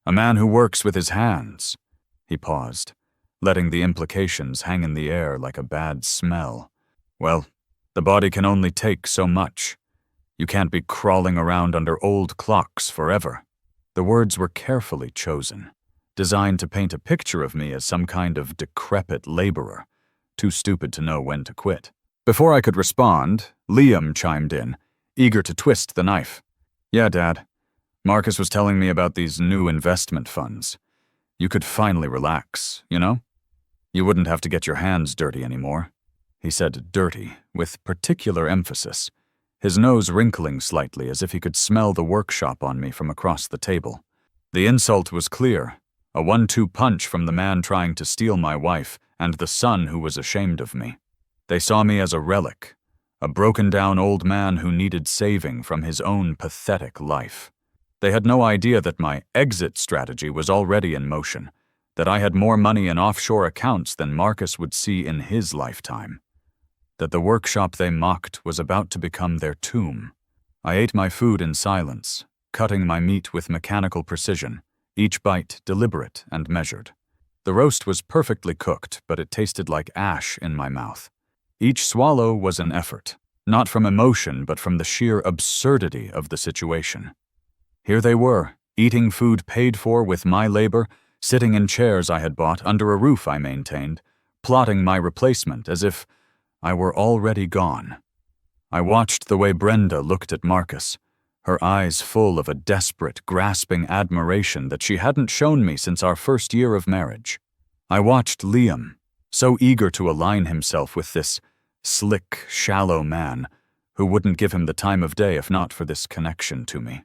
A man who works with his hands." He paused, letting the implications hang in the air like a bad smell. "Well, the body can only take so much. You can't be crawling around under old clocks forever." The words were carefully chosen, designed to paint a picture of me as some kind of decrepit laborer, too stupid to know when to quit. Before I could respond, Liam chimed in, eager to twist the knife. "Yeah, Dad. Marcus was telling me about these new investment funds. You could finally relax, you know? You wouldn't have to get your hands dirty anymore." He said dirty, with particular emphasis, his nose wrinkling slightly as if he could smell the workshop on me from across the table. The insult was clear, a 1-2 punch from the man trying to steal my wife and the son who was ashamed of me. They saw me as a relic, a broken-down old man who needed saving from his own pathetic life. They had no idea that my exit strategy was already in motion, that I had more money in offshore accounts than Marcus would see in his lifetime, that the workshop they mocked was about to become their tomb. I ate my food in silence, cutting my meat with mechanical precision, each bite deliberate and measured. The roast was perfectly cooked, but it tasted like ash in my mouth. Each swallow was an effort, not from emotion but from the sheer absurdity of the situation. Here they were, eating food paid for with my labor, sitting in chairs I had bought under a roof I maintained, plotting my replacement as if I were already gone. I watched the way Brenda looked at Marcus, her eyes full of a desperate, grasping admiration that she hadn't shown me since our first year of marriage. I watched Liam, so eager to align himself with this slick, shallow man who wouldn't give him the time of day if not for this connection to me.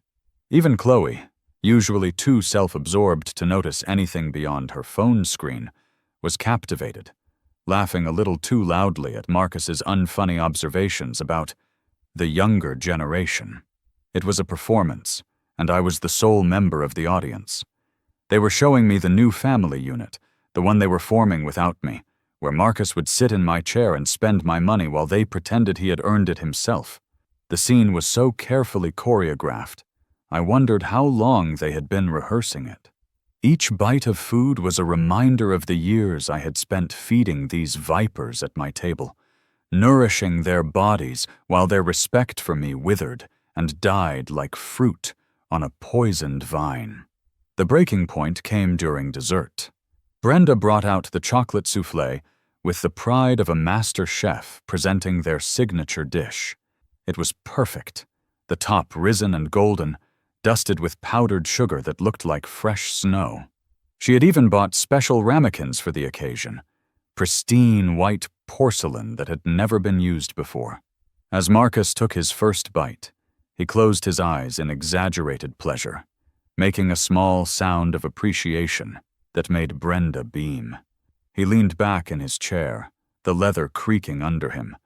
Even Chloe, usually too self-absorbed to notice anything beyond her phone screen, was captivated, laughing a little too loudly at Marcus's unfunny observations about the younger generation. It was a performance, and I was the sole member of the audience. They were showing me the new family unit, the one they were forming without me, where Marcus would sit in my chair and spend my money while they pretended he had earned it himself. The scene was so carefully choreographed, I wondered how long they had been rehearsing it. Each bite of food was a reminder of the years I had spent feeding these vipers at my table, nourishing their bodies while their respect for me withered and died like fruit on a poisoned vine. The breaking point came during dessert. Brenda brought out the chocolate soufflé with the pride of a master chef presenting their signature dish. It was perfect, the top risen and golden, dusted with powdered sugar that looked like fresh snow. She had even bought special ramekins for the occasion, pristine white porcelain that had never been used before. As Marcus took his first bite, he closed his eyes in exaggerated pleasure, making a small sound of appreciation that made Brenda beam. He leaned back in his chair, the leather creaking under him,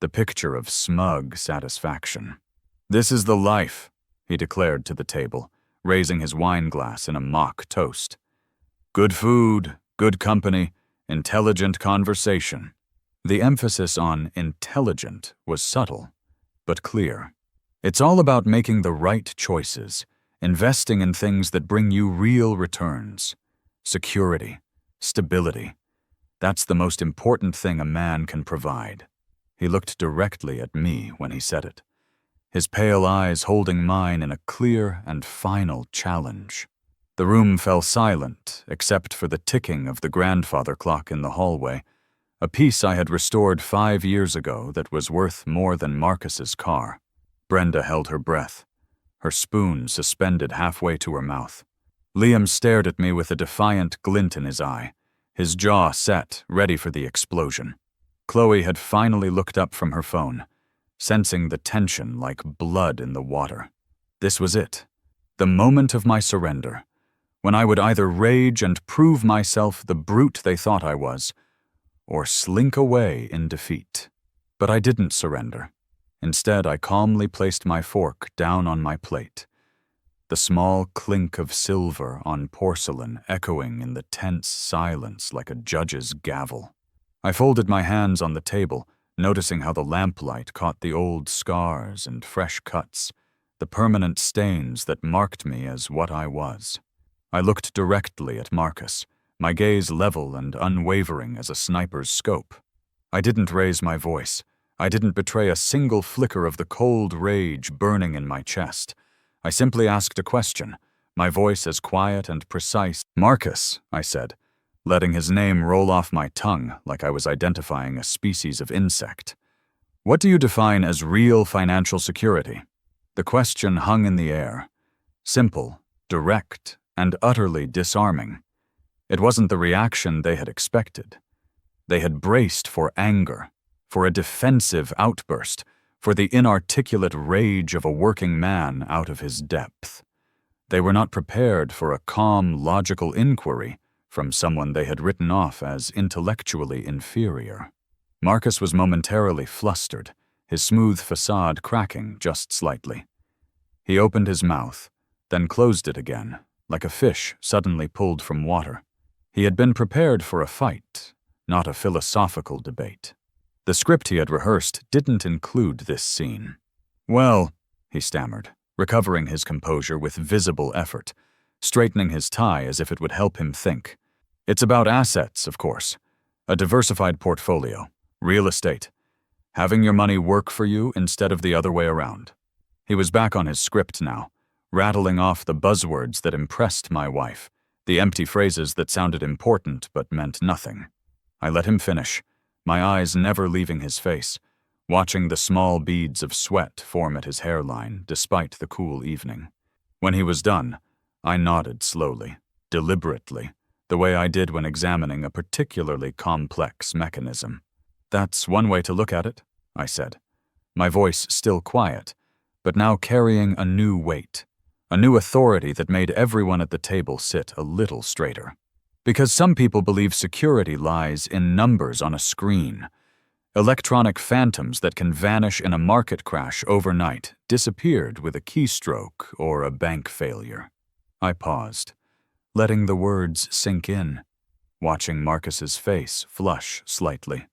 the picture of smug satisfaction. "This is the life," he declared to the table, raising his wine glass in a mock toast. "Good food, good company, intelligent conversation." The emphasis on intelligent was subtle, but clear. It's all about making the right choices, investing in things that bring you real returns. Security, stability. That's the most important thing a man can provide. He looked directly at me when he said it, his pale eyes holding mine in a clear and final challenge. The room fell silent, except for the ticking of the grandfather clock in the hallway, a piece I had restored 5 years ago that was worth more than Marcus's car. Brenda held her breath, her spoon suspended halfway to her mouth. Liam stared at me with a defiant glint in his eye, his jaw set, ready for the explosion. Chloe had finally looked up from her phone, sensing the tension like blood in the water. This was it, the moment of my surrender, when I would either rage and prove myself the brute they thought I was, or slink away in defeat. But I didn't surrender. Instead, I calmly placed my fork down on my plate, the small clink of silver on porcelain echoing in the tense silence like a judge's gavel. I folded my hands on the table, noticing how the lamplight caught the old scars and fresh cuts, the permanent stains that marked me as what I was. I looked directly at Marcus, my gaze level and unwavering as a sniper's scope. I didn't raise my voice. I didn't betray a single flicker of the cold rage burning in my chest. I simply asked a question, my voice as quiet and precise. "Marcus," I said, letting his name roll off my tongue like I was identifying a species of insect. "What do you define as real financial security?" The question hung in the air, simple, direct, and utterly disarming. It wasn't the reaction they had expected. They had braced for anger, for a defensive outburst, for the inarticulate rage of a working man out of his depth. They were not prepared for a calm, logical inquiry from someone they had written off as intellectually inferior. Marcus was momentarily flustered, his smooth facade cracking just slightly. He opened his mouth, then closed it again, like a fish suddenly pulled from water. He had been prepared for a fight, not a philosophical debate. The script he had rehearsed didn't include this scene. "Well," he stammered, recovering his composure with visible effort, straightening his tie as if it would help him think. "It's about assets, of course. A diversified portfolio, real estate. Having your money work for you instead of the other way around." He was back on his script now, rattling off the buzzwords that impressed my wife, the empty phrases that sounded important but meant nothing. I let him finish, my eyes never leaving his face, watching the small beads of sweat form at his hairline despite the cool evening. When he was done, I nodded slowly, deliberately, the way I did when examining a particularly complex mechanism. "That's one way to look at it," I said, my voice still quiet, but now carrying a new weight, a new authority that made everyone at the table sit a little straighter. Because some people believe security lies in numbers on a screen, electronic phantoms that can vanish in a market crash overnight, disappeared with a keystroke or a bank failure. I paused, letting the words sink in, watching Marcus's face flush slightly.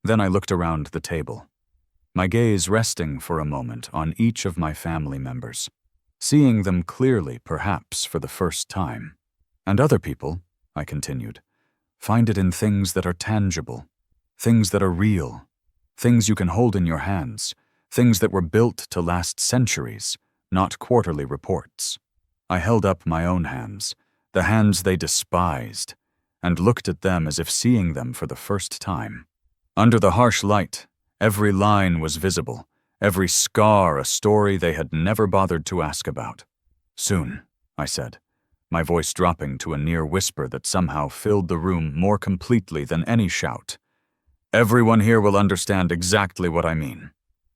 Then I looked around the table, my gaze resting for a moment on each of my family members, seeing them clearly perhaps for the first time. "And other people," I continued, "find it in things that are tangible, things that are real, things you can hold in your hands, things that were built to last centuries, not quarterly reports." I held up my own hands, the hands they despised, and looked at them as if seeing them for the first time. Under the harsh light, every line was visible, every scar a story they had never bothered to ask about. "Soon," I said, my voice dropping to a near whisper that somehow filled the room more completely than any shout. "Everyone here will understand exactly what I mean."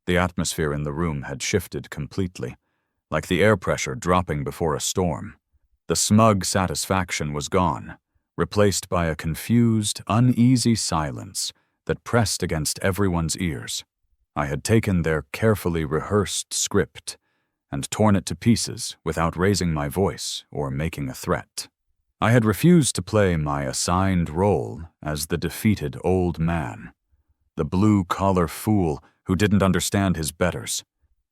The atmosphere in the room had shifted completely, like the air pressure dropping before a storm. The smug satisfaction was gone, replaced by a confused, uneasy silence that pressed against everyone's ears. I had taken their carefully rehearsed script and torn it to pieces without raising my voice or making a threat. I had refused to play my assigned role as the defeated old man, the blue-collar fool who didn't understand his betters.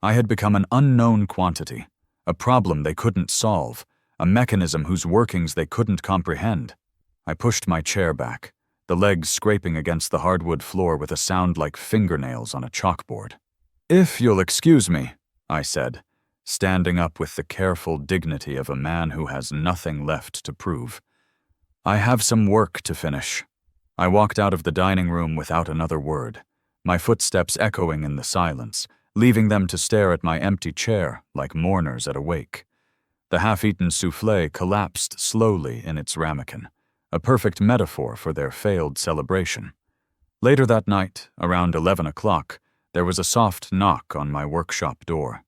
I had become an unknown quantity, a problem they couldn't solve, a mechanism whose workings they couldn't comprehend. I pushed my chair back, the legs scraping against the hardwood floor with a sound like fingernails on a chalkboard. "If you'll excuse me," I said, standing up with the careful dignity of a man who has nothing left to prove. "I have some work to finish." I walked out of the dining room without another word, my footsteps echoing in the silence, leaving them to stare at my empty chair like mourners at a wake. The half-eaten soufflé collapsed slowly in its ramekin, a perfect metaphor for their failed celebration. Later that night, around 11 o'clock, there was a soft knock on my workshop door.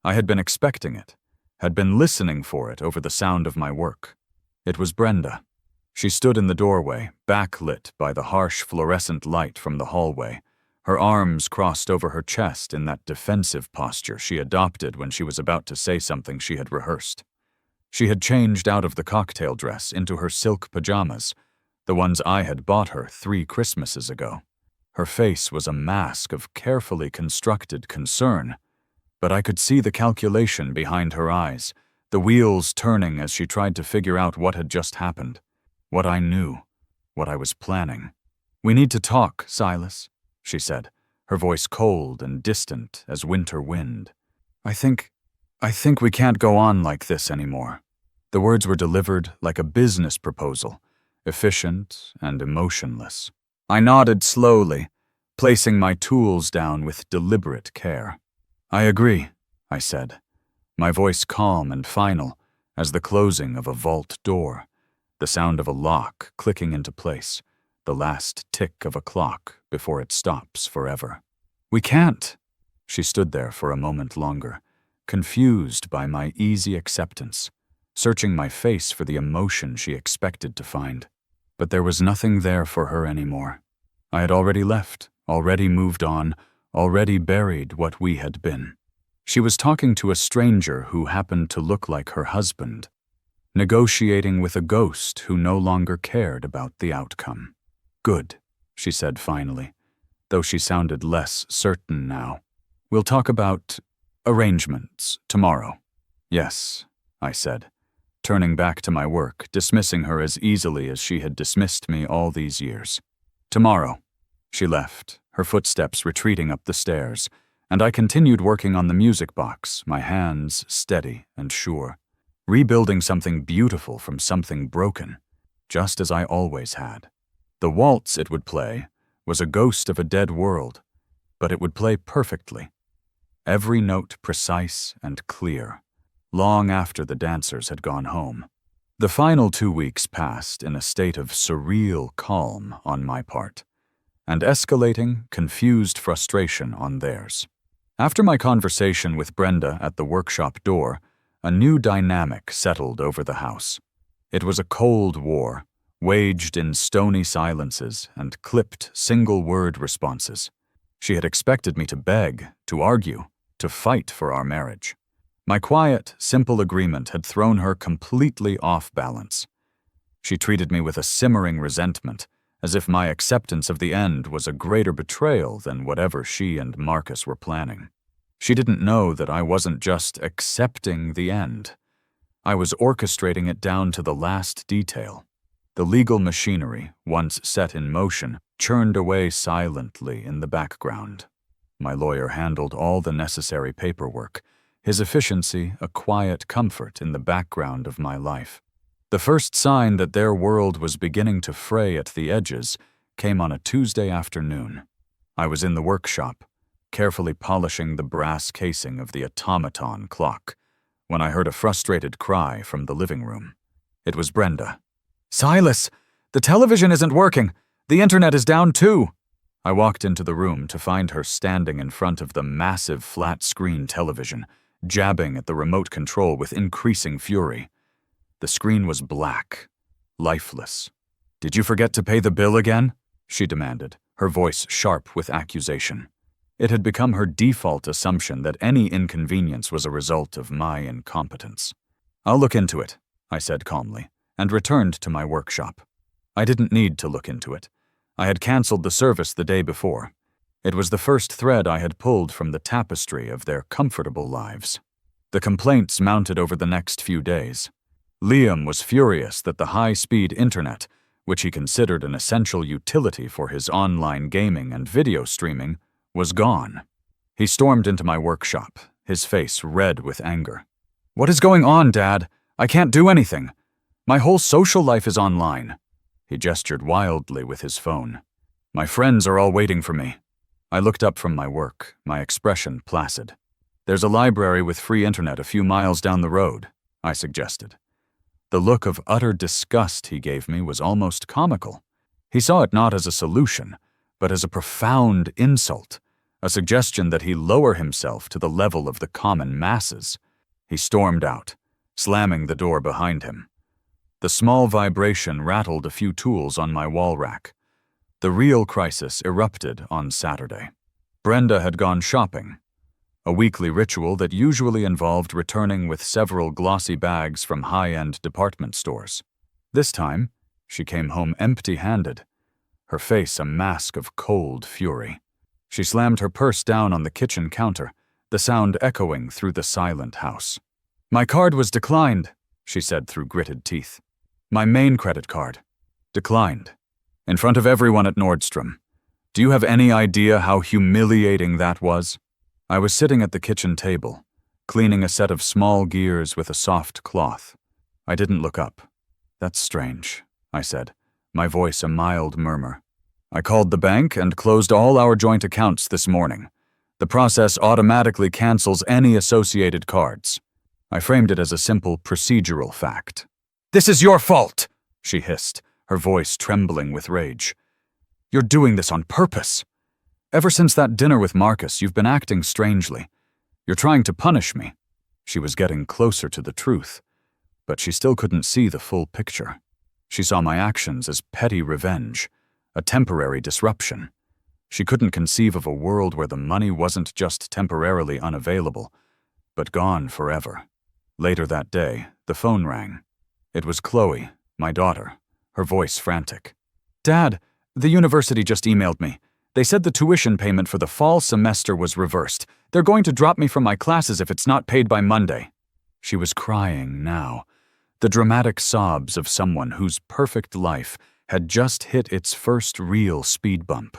I had been expecting it, had been listening for it over the sound of my work. It was Brenda. She stood in the doorway, backlit by the harsh fluorescent light from the hallway, her arms crossed over her chest in that defensive posture she adopted when she was about to say something she had rehearsed. She had changed out of the cocktail dress into her silk pajamas, the ones I had bought her 3 Christmases ago. Her face was a mask of carefully constructed concern, but I could see the calculation behind her eyes, the wheels turning as she tried to figure out what had just happened, what I knew, what I was planning. "We need to talk, Silas," she said, her voice cold and distant as winter wind. I think we can't go on like this anymore." The words were delivered like a business proposal, efficient and emotionless. I nodded slowly, placing my tools down with deliberate care. "I agree," I said, my voice calm and final as the closing of a vault door, the sound of a lock clicking into place, the last tick of a clock before it stops forever. "We can't." She stood there for a moment longer, confused by my easy acceptance, searching my face for the emotion she expected to find. But there was nothing there for her anymore. I had already left, already moved on, already buried what we had been. She was talking to a stranger who happened to look like her husband, negotiating with a ghost who no longer cared about the outcome. "Good," she said finally, though she sounded less certain now. "We'll talk about arrangements tomorrow." "Yes," I said, turning back to my work, dismissing her as easily as she had dismissed me all these years. "Tomorrow." She left, her footsteps retreating up the stairs, and I continued working on the music box, my hands steady and sure, rebuilding something beautiful from something broken, just as I always had. The waltz it would play was a ghost of a dead world, but it would play perfectly, every note precise and clear, long after the dancers had gone home. The final 2 weeks passed in a state of surreal calm on my part, and escalating, confused frustration on theirs. After my conversation with Brenda at the workshop door, a new dynamic settled over the house. It was a cold war, waged in stony silences and clipped single-word responses. She had expected me to beg, to argue, to fight for our marriage. My quiet, simple agreement had thrown her completely off balance. She treated me with a simmering resentment, as if my acceptance of the end was a greater betrayal than whatever she and Marcus were planning. She didn't know that I wasn't just accepting the end. I was orchestrating it down to the last detail. The legal machinery, once set in motion, churned away silently in the background. My lawyer handled all the necessary paperwork, his efficiency a quiet comfort in the background of my life. The first sign that their world was beginning to fray at the edges came on a Tuesday afternoon. I was in the workshop, carefully polishing the brass casing of the automaton clock, when I heard a frustrated cry from the living room. It was Brenda. "Silas, the television isn't working. The internet is down too." I walked into the room to find her standing in front of the massive flat-screen television, jabbing at the remote control with increasing fury. The screen was black, lifeless. "Did you forget to pay the bill again?" she demanded, her voice sharp with accusation. It had become her default assumption that any inconvenience was a result of my incompetence. "I'll look into it," I said calmly, and returned to my workshop. I didn't need to look into it. I had canceled the service the day before. It was the first thread I had pulled from the tapestry of their comfortable lives. The complaints mounted over the next few days. Liam was furious that the high-speed internet, which he considered an essential utility for his online gaming and video streaming, was gone. He stormed into my workshop, his face red with anger. "What is going on, Dad? I can't do anything. My whole social life is online." He gestured wildly with his phone. "My friends are all waiting for me." I looked up from my work, my expression placid. "There's a library with free internet a few miles down the road," I suggested. The look of utter disgust he gave me was almost comical. He saw it not as a solution, but as a profound insult, a suggestion that he lower himself to the level of the common masses. He stormed out, slamming the door behind him. The small vibration rattled a few tools on my wall rack. The real crisis erupted on Saturday. Brenda had gone shopping, a weekly ritual that usually involved returning with several glossy bags from high-end department stores. This time, she came home empty-handed, her face a mask of cold fury. She slammed her purse down on the kitchen counter, the sound echoing through the silent house. "My card was declined," she said through gritted teeth. "My main credit card. Declined. In front of everyone at Nordstrom. Do you have any idea how humiliating that was?" I was sitting at the kitchen table, cleaning a set of small gears with a soft cloth. I didn't look up. "That's strange," I said, my voice a mild murmur. "I called the bank and closed all our joint accounts this morning. The process automatically cancels any associated cards." I framed it as a simple procedural fact. "This is your fault," she hissed, her voice trembling with rage. "You're doing this on purpose. Ever since that dinner with Marcus, you've been acting strangely. You're trying to punish me." She was getting closer to the truth, but she still couldn't see the full picture. She saw my actions as petty revenge, a temporary disruption. She couldn't conceive of a world where the money wasn't just temporarily unavailable, but gone forever. Later that day, the phone rang. It was Chloe, my daughter, her voice frantic. "Dad, the university just emailed me. They said the tuition payment for the fall semester was reversed. They're going to drop me from my classes if it's not paid by Monday." She was crying now, the dramatic sobs of someone whose perfect life had just hit its first real speed bump.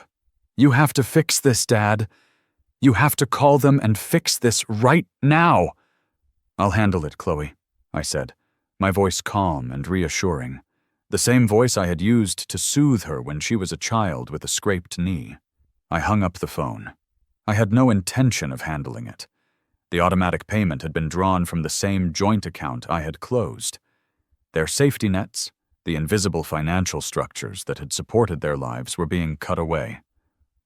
"You have to fix this, Dad. You have to call them and fix this right now." "I'll handle it, Chloe," I said, my voice calm and reassuring, the same voice I had used to soothe her when she was a child with a scraped knee. I hung up the phone. I had no intention of handling it. The automatic payment had been drawn from the same joint account I had closed. Their safety nets, the invisible financial structures that had supported their lives, were being cut away,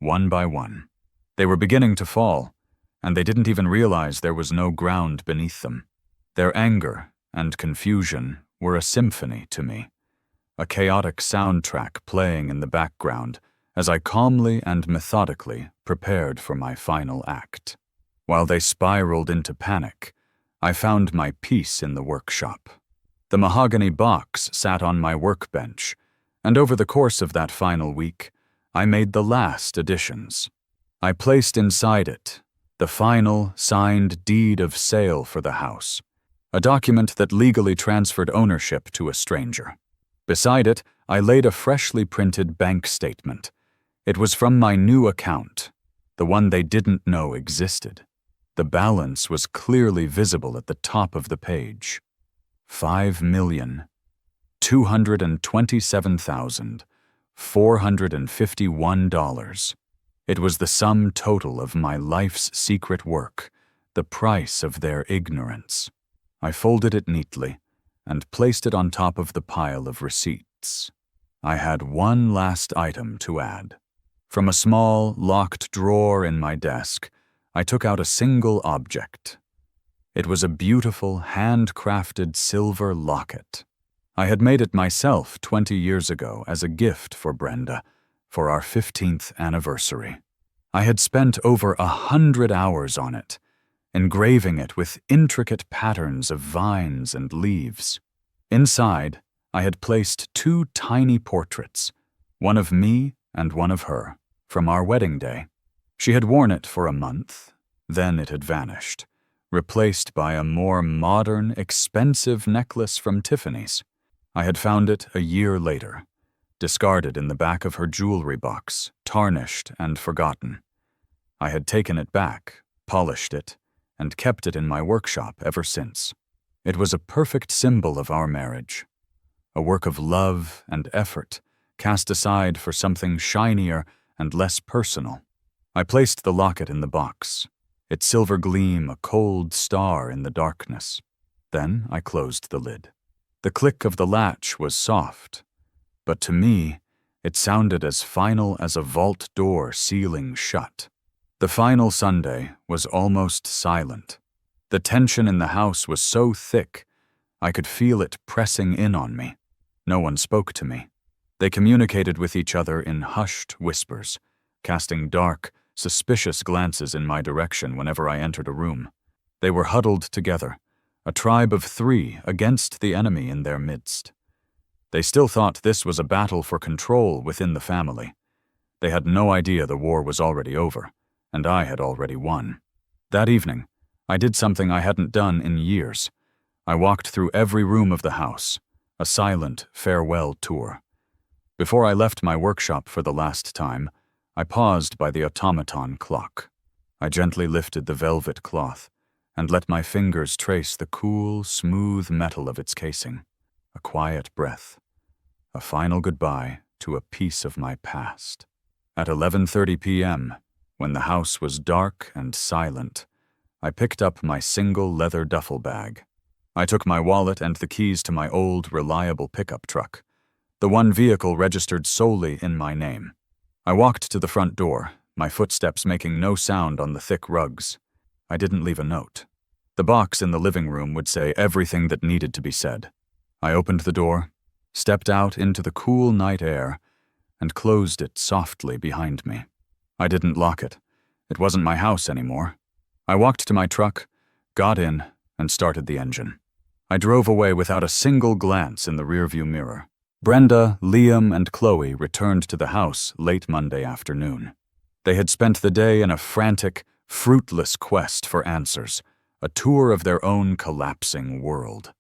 one by one. They were beginning to fall, and they didn't even realize there was no ground beneath them. Their anger and confusion were a symphony to me, a chaotic soundtrack playing in the background as I calmly and methodically prepared for my final act. While they spiraled into panic, I found my peace in the workshop. The mahogany box sat on my workbench, and over the course of that final week, I made the last additions. I placed inside it the final signed deed of sale for the house, a document that legally transferred ownership to a stranger. Beside it, I laid a freshly printed bank statement. It was from my new account, the one they didn't know existed. The balance was clearly visible at the top of the page. $5,227,451. It was the sum total of my life's secret work, the price of their ignorance. I folded it neatly and placed it on top of the pile of receipts. I had one last item to add. From a small, locked drawer in my desk, I took out a single object. It was a beautiful, handcrafted silver locket. I had made it myself 20 years ago as a gift for Brenda for our 15th anniversary. I had spent over 100 hours on it, engraving it with intricate patterns of vines and leaves. Inside, I had placed 2 tiny portraits, one of me and one of her, from our wedding day. She had worn it for a month, then it had vanished, replaced by a more modern, expensive necklace from Tiffany's. I had found it a year later, discarded in the back of her jewelry box, tarnished and forgotten. I had taken it back, polished it, and kept it in my workshop ever since. It was a perfect symbol of our marriage, a work of love and effort, cast aside for something shinier and less personal. I placed the locket in the box, its silver gleam a cold star in the darkness. Then I closed the lid. The click of the latch was soft, but to me, it sounded as final as a vault door sealing shut. The final Sunday was almost silent. The tension in the house was so thick, I could feel it pressing in on me. No one spoke to me. They communicated with each other in hushed whispers, casting dark, suspicious glances in my direction whenever I entered a room. They were huddled together, a tribe of 3 against the enemy in their midst. They still thought this was a battle for control within the family. They had no idea the war was already over, and I had already won. That evening, I did something I hadn't done in years. I walked through every room of the house, a silent farewell tour. Before I left my workshop for the last time, I paused by the automaton clock. I gently lifted the velvet cloth and let my fingers trace the cool, smooth metal of its casing. A quiet breath, a final goodbye to a piece of my past. At 11:30 p.m., when the house was dark and silent, I picked up my single leather duffel bag. I took my wallet and the keys to my old, reliable pickup truck, the one vehicle registered solely in my name. I walked to the front door, my footsteps making no sound on the thick rugs. I didn't leave a note. The box in the living room would say everything that needed to be said. I opened the door, stepped out into the cool night air, and closed it softly behind me. I didn't lock it. It wasn't my house anymore. I walked to my truck, got in, and started the engine. I drove away without a single glance in the rearview mirror. Brenda, Liam, and Chloe returned to the house late Monday afternoon. They had spent the day in a frantic, fruitless quest for answers, a tour of their own collapsing world.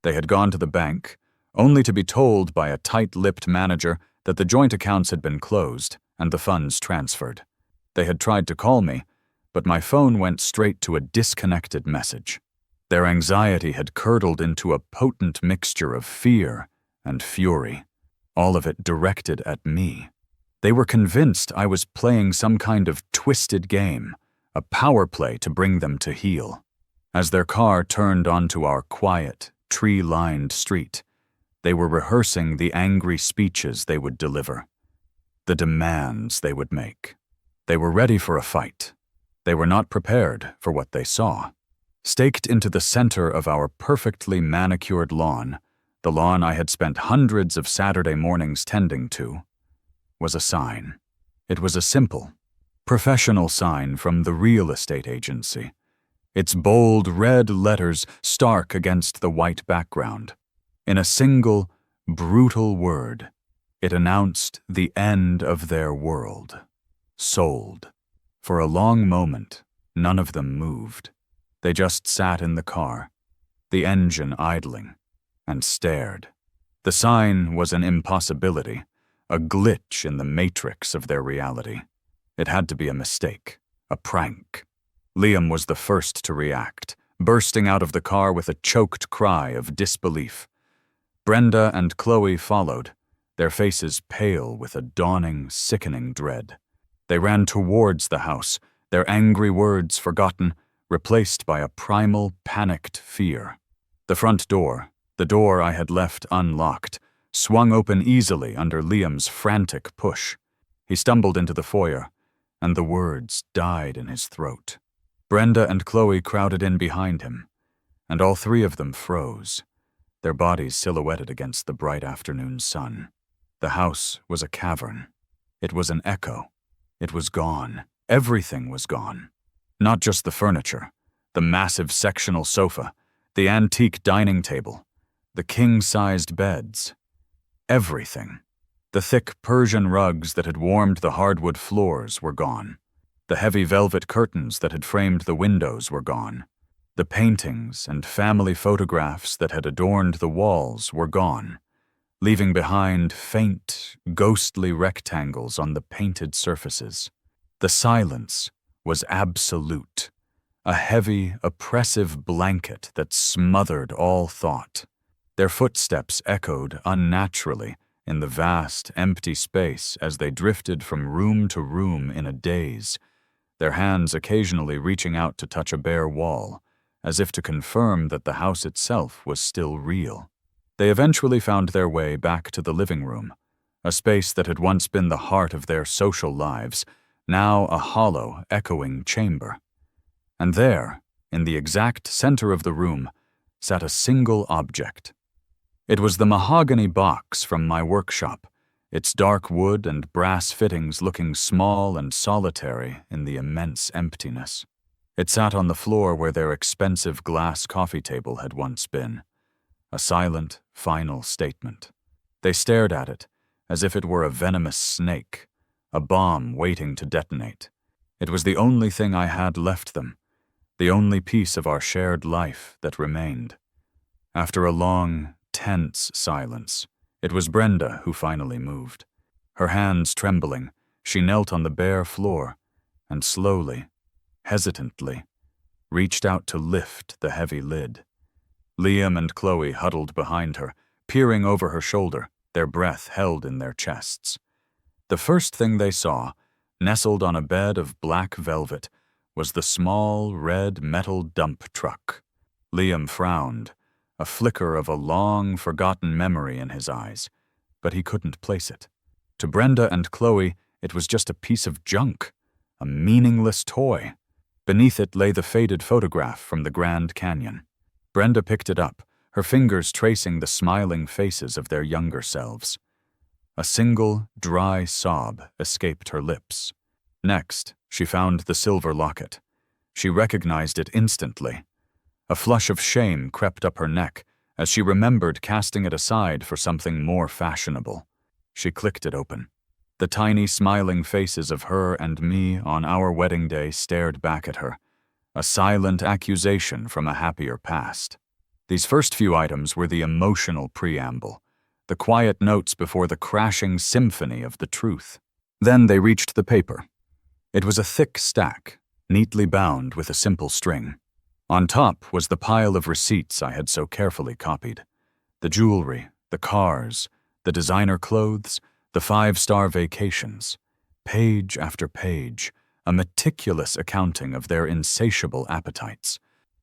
They had gone to the bank, only to be told by a tight-lipped manager that the joint accounts had been closed and the funds transferred. They had tried to call me, but my phone went straight to a disconnected message. Their anxiety had curdled into a potent mixture of fear and fury, all of it directed at me. They were convinced I was playing some kind of twisted game, a power play to bring them to heel. As their car turned onto our quiet, tree-lined street, they were rehearsing the angry speeches they would deliver, the demands they would make. They were ready for a fight. They were not prepared for what they saw. Staked into the center of our perfectly manicured lawn, the lawn I had spent hundreds of Saturday mornings tending to, was a sign. It was a simple, professional sign from the real estate agency, its bold red letters stark against the white background. In a single, brutal word, it announced the end of their world. Sold. For a long moment, none of them moved. They just sat in the car, the engine idling, and stared. The sign was an impossibility, a glitch in the matrix of their reality. It had to be a mistake, a prank. Liam was the first to react, bursting out of the car with a choked cry of disbelief. Brenda and Chloe followed, their faces pale with a dawning, sickening dread. They ran towards the house, their angry words forgotten, replaced by a primal, panicked fear. The front door, the door I had left unlocked, swung open easily under Liam's frantic push. He stumbled into the foyer, and the words died in his throat. Brenda and Chloe crowded in behind him, and all 3 of them froze, their bodies silhouetted against the bright afternoon sun. The house was a cavern. It was an echo. It was gone. Everything was gone. Not just the furniture, the massive sectional sofa, the antique dining table, the king-sized beds. Everything. The thick Persian rugs that had warmed the hardwood floors were gone. The heavy velvet curtains that had framed the windows were gone. The paintings and family photographs that had adorned the walls were gone, leaving behind faint, ghostly rectangles on the painted surfaces. The silence was absolute, a heavy, oppressive blanket that smothered all thought. Their footsteps echoed unnaturally in the vast, empty space as they drifted from room to room in a daze, their hands occasionally reaching out to touch a bare wall, as if to confirm that the house itself was still real. They eventually found their way back to the living room, a space that had once been the heart of their social lives, now a hollow, echoing chamber. And there, in the exact center of the room, sat a single object. It was the mahogany box from my workshop, its dark wood and brass fittings looking small and solitary in the immense emptiness. It sat on the floor where their expensive glass coffee table had once been, a silent, final statement. They stared at it as if it were a venomous snake, a bomb waiting to detonate. It was the only thing I had left them, the only piece of our shared life that remained. After a long, tense silence, it was Brenda who finally moved. Her hands trembling, she knelt on the bare floor and slowly, hesitantly, reached out to lift the heavy lid. Liam and Chloe huddled behind her, peering over her shoulder, their breath held in their chests. The first thing they saw, nestled on a bed of black velvet, was the small, red metal dump truck. Liam frowned, a flicker of a long, forgotten memory in his eyes, but he couldn't place it. To Brenda and Chloe, it was just a piece of junk, a meaningless toy. Beneath it lay the faded photograph from the Grand Canyon. Brenda picked it up, her fingers tracing the smiling faces of their younger selves. A single, dry sob escaped her lips. Next, she found the silver locket. She recognized it instantly. A flush of shame crept up her neck as she remembered casting it aside for something more fashionable. She clicked it open. The tiny, smiling faces of her and me on our wedding day stared back at her, a silent accusation from a happier past. These first few items were the emotional preamble, the quiet notes before the crashing symphony of the truth. Then they reached the paper. It was a thick stack, neatly bound with a simple string. On top was the pile of receipts I had so carefully copied. The jewelry, the cars, the designer clothes, the 5-star vacations. Page after page, a meticulous accounting of their insatiable appetites.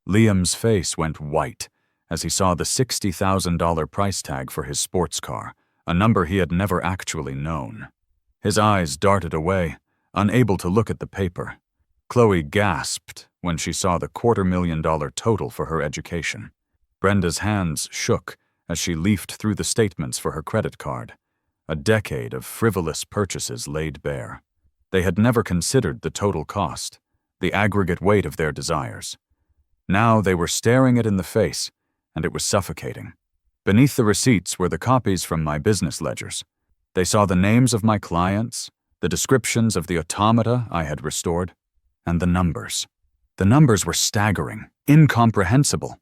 Liam's face went white as he saw the $60,000 price tag for his sports car, a number he had never actually known. His eyes darted away, unable to look at the paper. Chloe gasped when she saw the $250,000 total for her education. Brenda's hands shook as she leafed through the statements for her credit card, a decade of frivolous purchases laid bare. They had never considered the total cost, the aggregate weight of their desires. Now they were staring it in the face, and it was suffocating. Beneath the receipts were the copies from my business ledgers. They saw the names of my clients, the descriptions of the automata I had restored, and the numbers. The numbers were staggering, incomprehensible.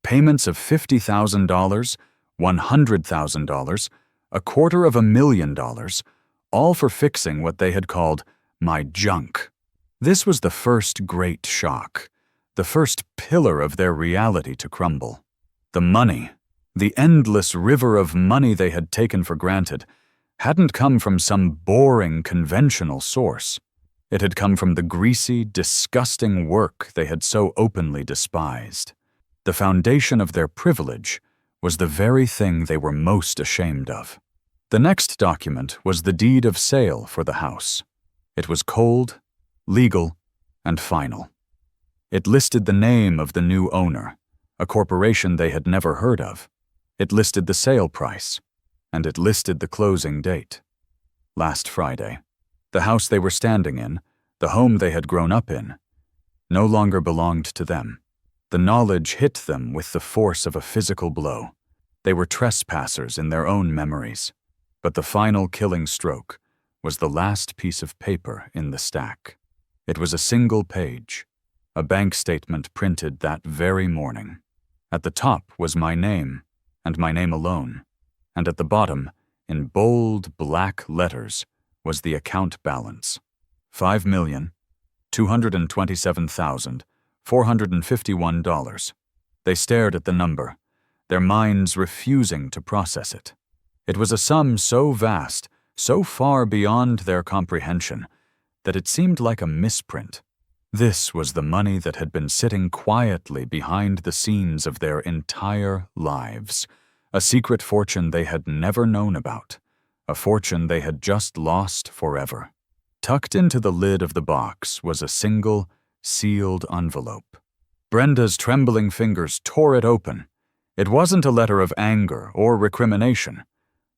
Payments of $50,000, $100,000, $250,000, all for fixing what they had called my junk. This was the first great shock, the first pillar of their reality to crumble. The money, the endless river of money they had taken for granted, hadn't come from some boring, conventional source. It had come from the greasy, disgusting work they had so openly despised. The foundation of their privilege was the very thing they were most ashamed of. The next document was the deed of sale for the house. It was cold, legal, and final. It listed the name of the new owner, a corporation they had never heard of. It listed the sale price, and it listed the closing date. Last Friday. The house they were standing in, the home they had grown up in, no longer belonged to them. The knowledge hit them with the force of a physical blow. They were trespassers in their own memories. But the final killing stroke was the last piece of paper in the stack. It was a single page, a bank statement printed that very morning. At the top was my name, and my name alone, and at the bottom, in bold black letters, was the account balance: $5,227,451. They stared at the number, their minds refusing to process it. It was a sum so vast, so far beyond their comprehension, that it seemed like a misprint. This was the money that had been sitting quietly behind the scenes of their entire lives, a secret fortune they had never known about, a fortune they had just lost forever. Tucked into the lid of the box was a single, sealed envelope. Brenda's trembling fingers tore it open. It wasn't a letter of anger or recrimination.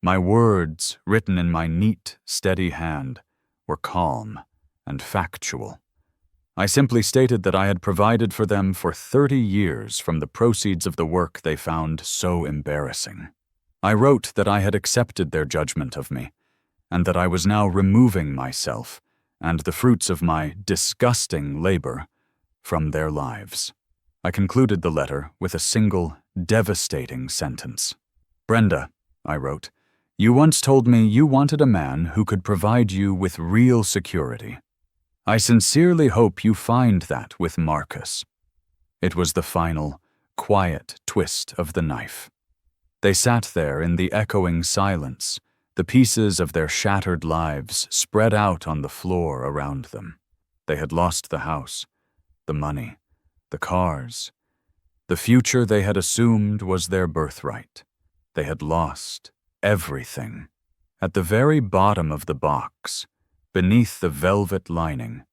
My words, written in my neat, steady hand, were calm and factual. I simply stated that I had provided for them for 30 years from the proceeds of the work they found so embarrassing. I wrote that I had accepted their judgment of me, and that I was now removing myself and the fruits of my disgusting labor from their lives. I concluded the letter with a single, devastating sentence. "Brenda," I wrote, "you once told me you wanted a man who could provide you with real security. I sincerely hope you find that with Marcus." It was the final, quiet twist of the knife. They sat there in the echoing silence, the pieces of their shattered lives spread out on the floor around them. They had lost the house, the money, the cars. The future they had assumed was their birthright. They had lost everything. At the very bottom of the box, beneath the velvet lining,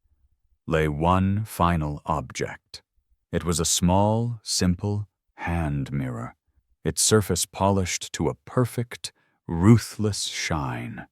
lay one final object. It was a small, simple hand mirror, its surface polished to a perfect, ruthless shine.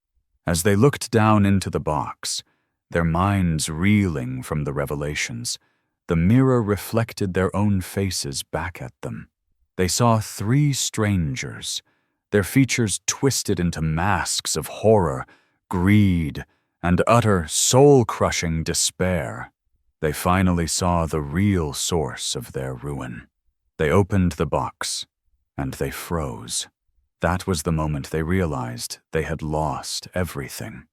As they looked down into the box, their minds reeling from the revelations, the mirror reflected their own faces back at them. They saw 3 strangers, their features twisted into masks of horror, greed, and utter soul-crushing despair. They finally saw the real source of their ruin. They opened the box, and they froze. That was the moment they realized they had lost everything.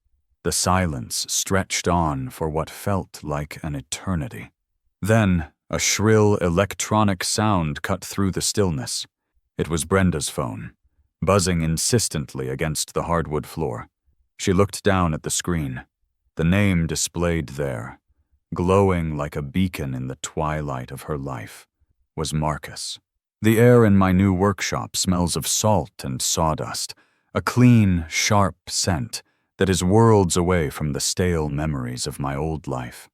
The silence stretched on for what felt like an eternity. Then, a shrill electronic sound cut through the stillness. It was Brenda's phone, buzzing insistently against the hardwood floor. She looked down at the screen. The name displayed there, glowing like a beacon in the twilight of her life, was Marcus. The air in my new workshop smells of salt and sawdust, a clean, sharp scent that is worlds away from the stale memories of my old life.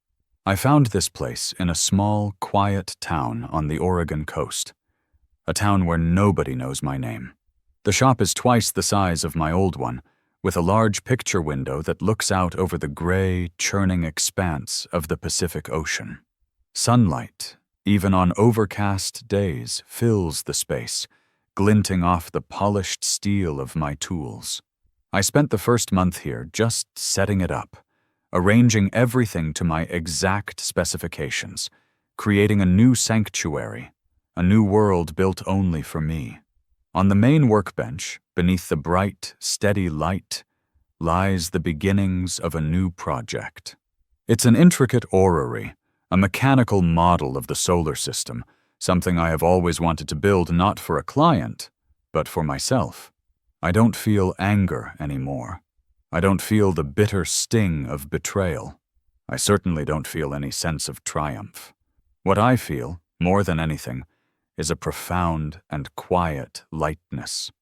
I found this place in a small, quiet town on the Oregon coast, a town where nobody knows my name. The shop is twice the size of my old one, with a large picture window that looks out over the gray, churning expanse of the Pacific Ocean. Sunlight, even on overcast days, fills the space, glinting off the polished steel of my tools. I spent the first month here just setting it up, arranging everything to my exact specifications, creating a new sanctuary, a new world built only for me. On the main workbench, beneath the bright, steady light, lies the beginnings of a new project. It's an intricate orrery, a mechanical model of the solar system, something I have always wanted to build not for a client, but for myself. I don't feel anger anymore. I don't feel the bitter sting of betrayal. I certainly don't feel any sense of triumph. What I feel, more than anything, is a profound and quiet lightness.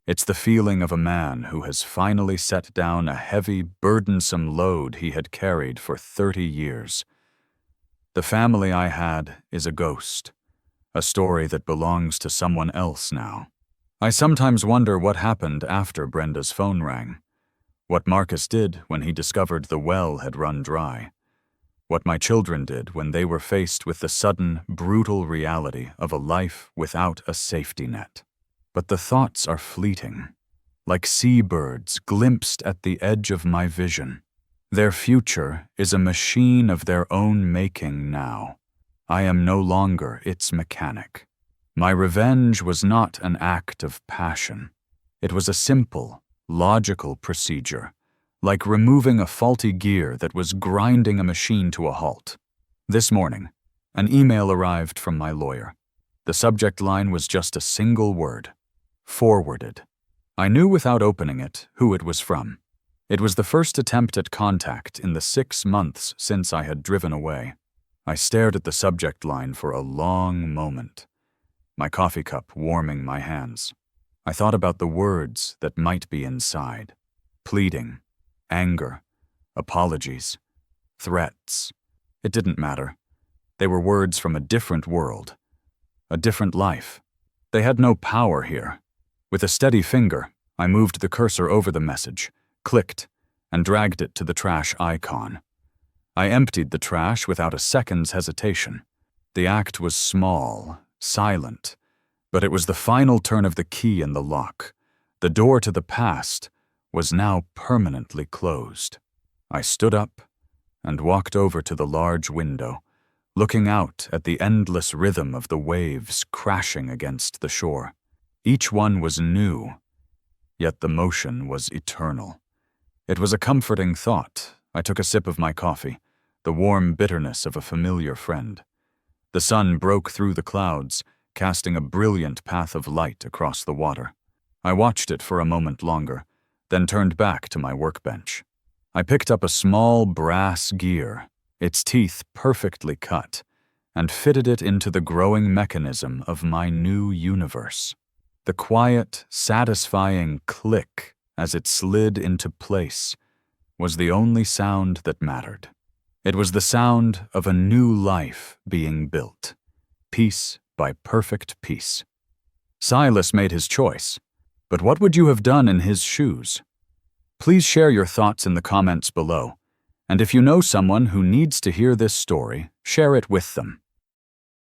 It's the feeling of a man who has finally set down a heavy, burdensome load he had carried for 30 years. The family I had is a ghost, a story that belongs to someone else now. I sometimes wonder what happened after Brenda's phone rang, what Marcus did when he discovered the well had run dry, what my children did when they were faced with the sudden, brutal reality of a life without a safety net. But the thoughts are fleeting, like seabirds glimpsed at the edge of my vision. Their future is a machine of their own making now. I am no longer its mechanic. My revenge was not an act of passion. It was a simple, logical procedure, like removing a faulty gear that was grinding a machine to a halt. This morning, an email arrived from my lawyer. The subject line was just a single word: forwarded. I knew without opening it who it was from. It was the first attempt at contact in the 6 months since I had driven away. I stared at the subject line for a long moment, my coffee cup warming my hands. I thought about the words that might be inside: pleading, anger, apologies, threats. It didn't matter. They were words from a different world, a different life. They had no power here. With a steady finger, I moved the cursor over the message, clicked, and dragged it to the trash icon. I emptied the trash without a second's hesitation. The act was small, silent, but it was the final turn of the key in the lock. The door to the past was now permanently closed. I stood up and walked over to the large window, looking out at the endless rhythm of the waves crashing against the shore. Each one was new, yet the motion was eternal. It was a comforting thought. I took a sip of my coffee, the warm bitterness of a familiar friend. The sun broke through the clouds, casting a brilliant path of light across the water. I watched it for a moment longer, then turned back to my workbench. I picked up a small brass gear, its teeth perfectly cut, and fitted it into the growing mechanism of my new universe. The quiet, satisfying click as it slid into place was the only sound that mattered. It was the sound of a new life being built, piece by perfect piece. Silas made his choice, but what would you have done in his shoes? Please share your thoughts in the comments below, and if you know someone who needs to hear this story, share it with them.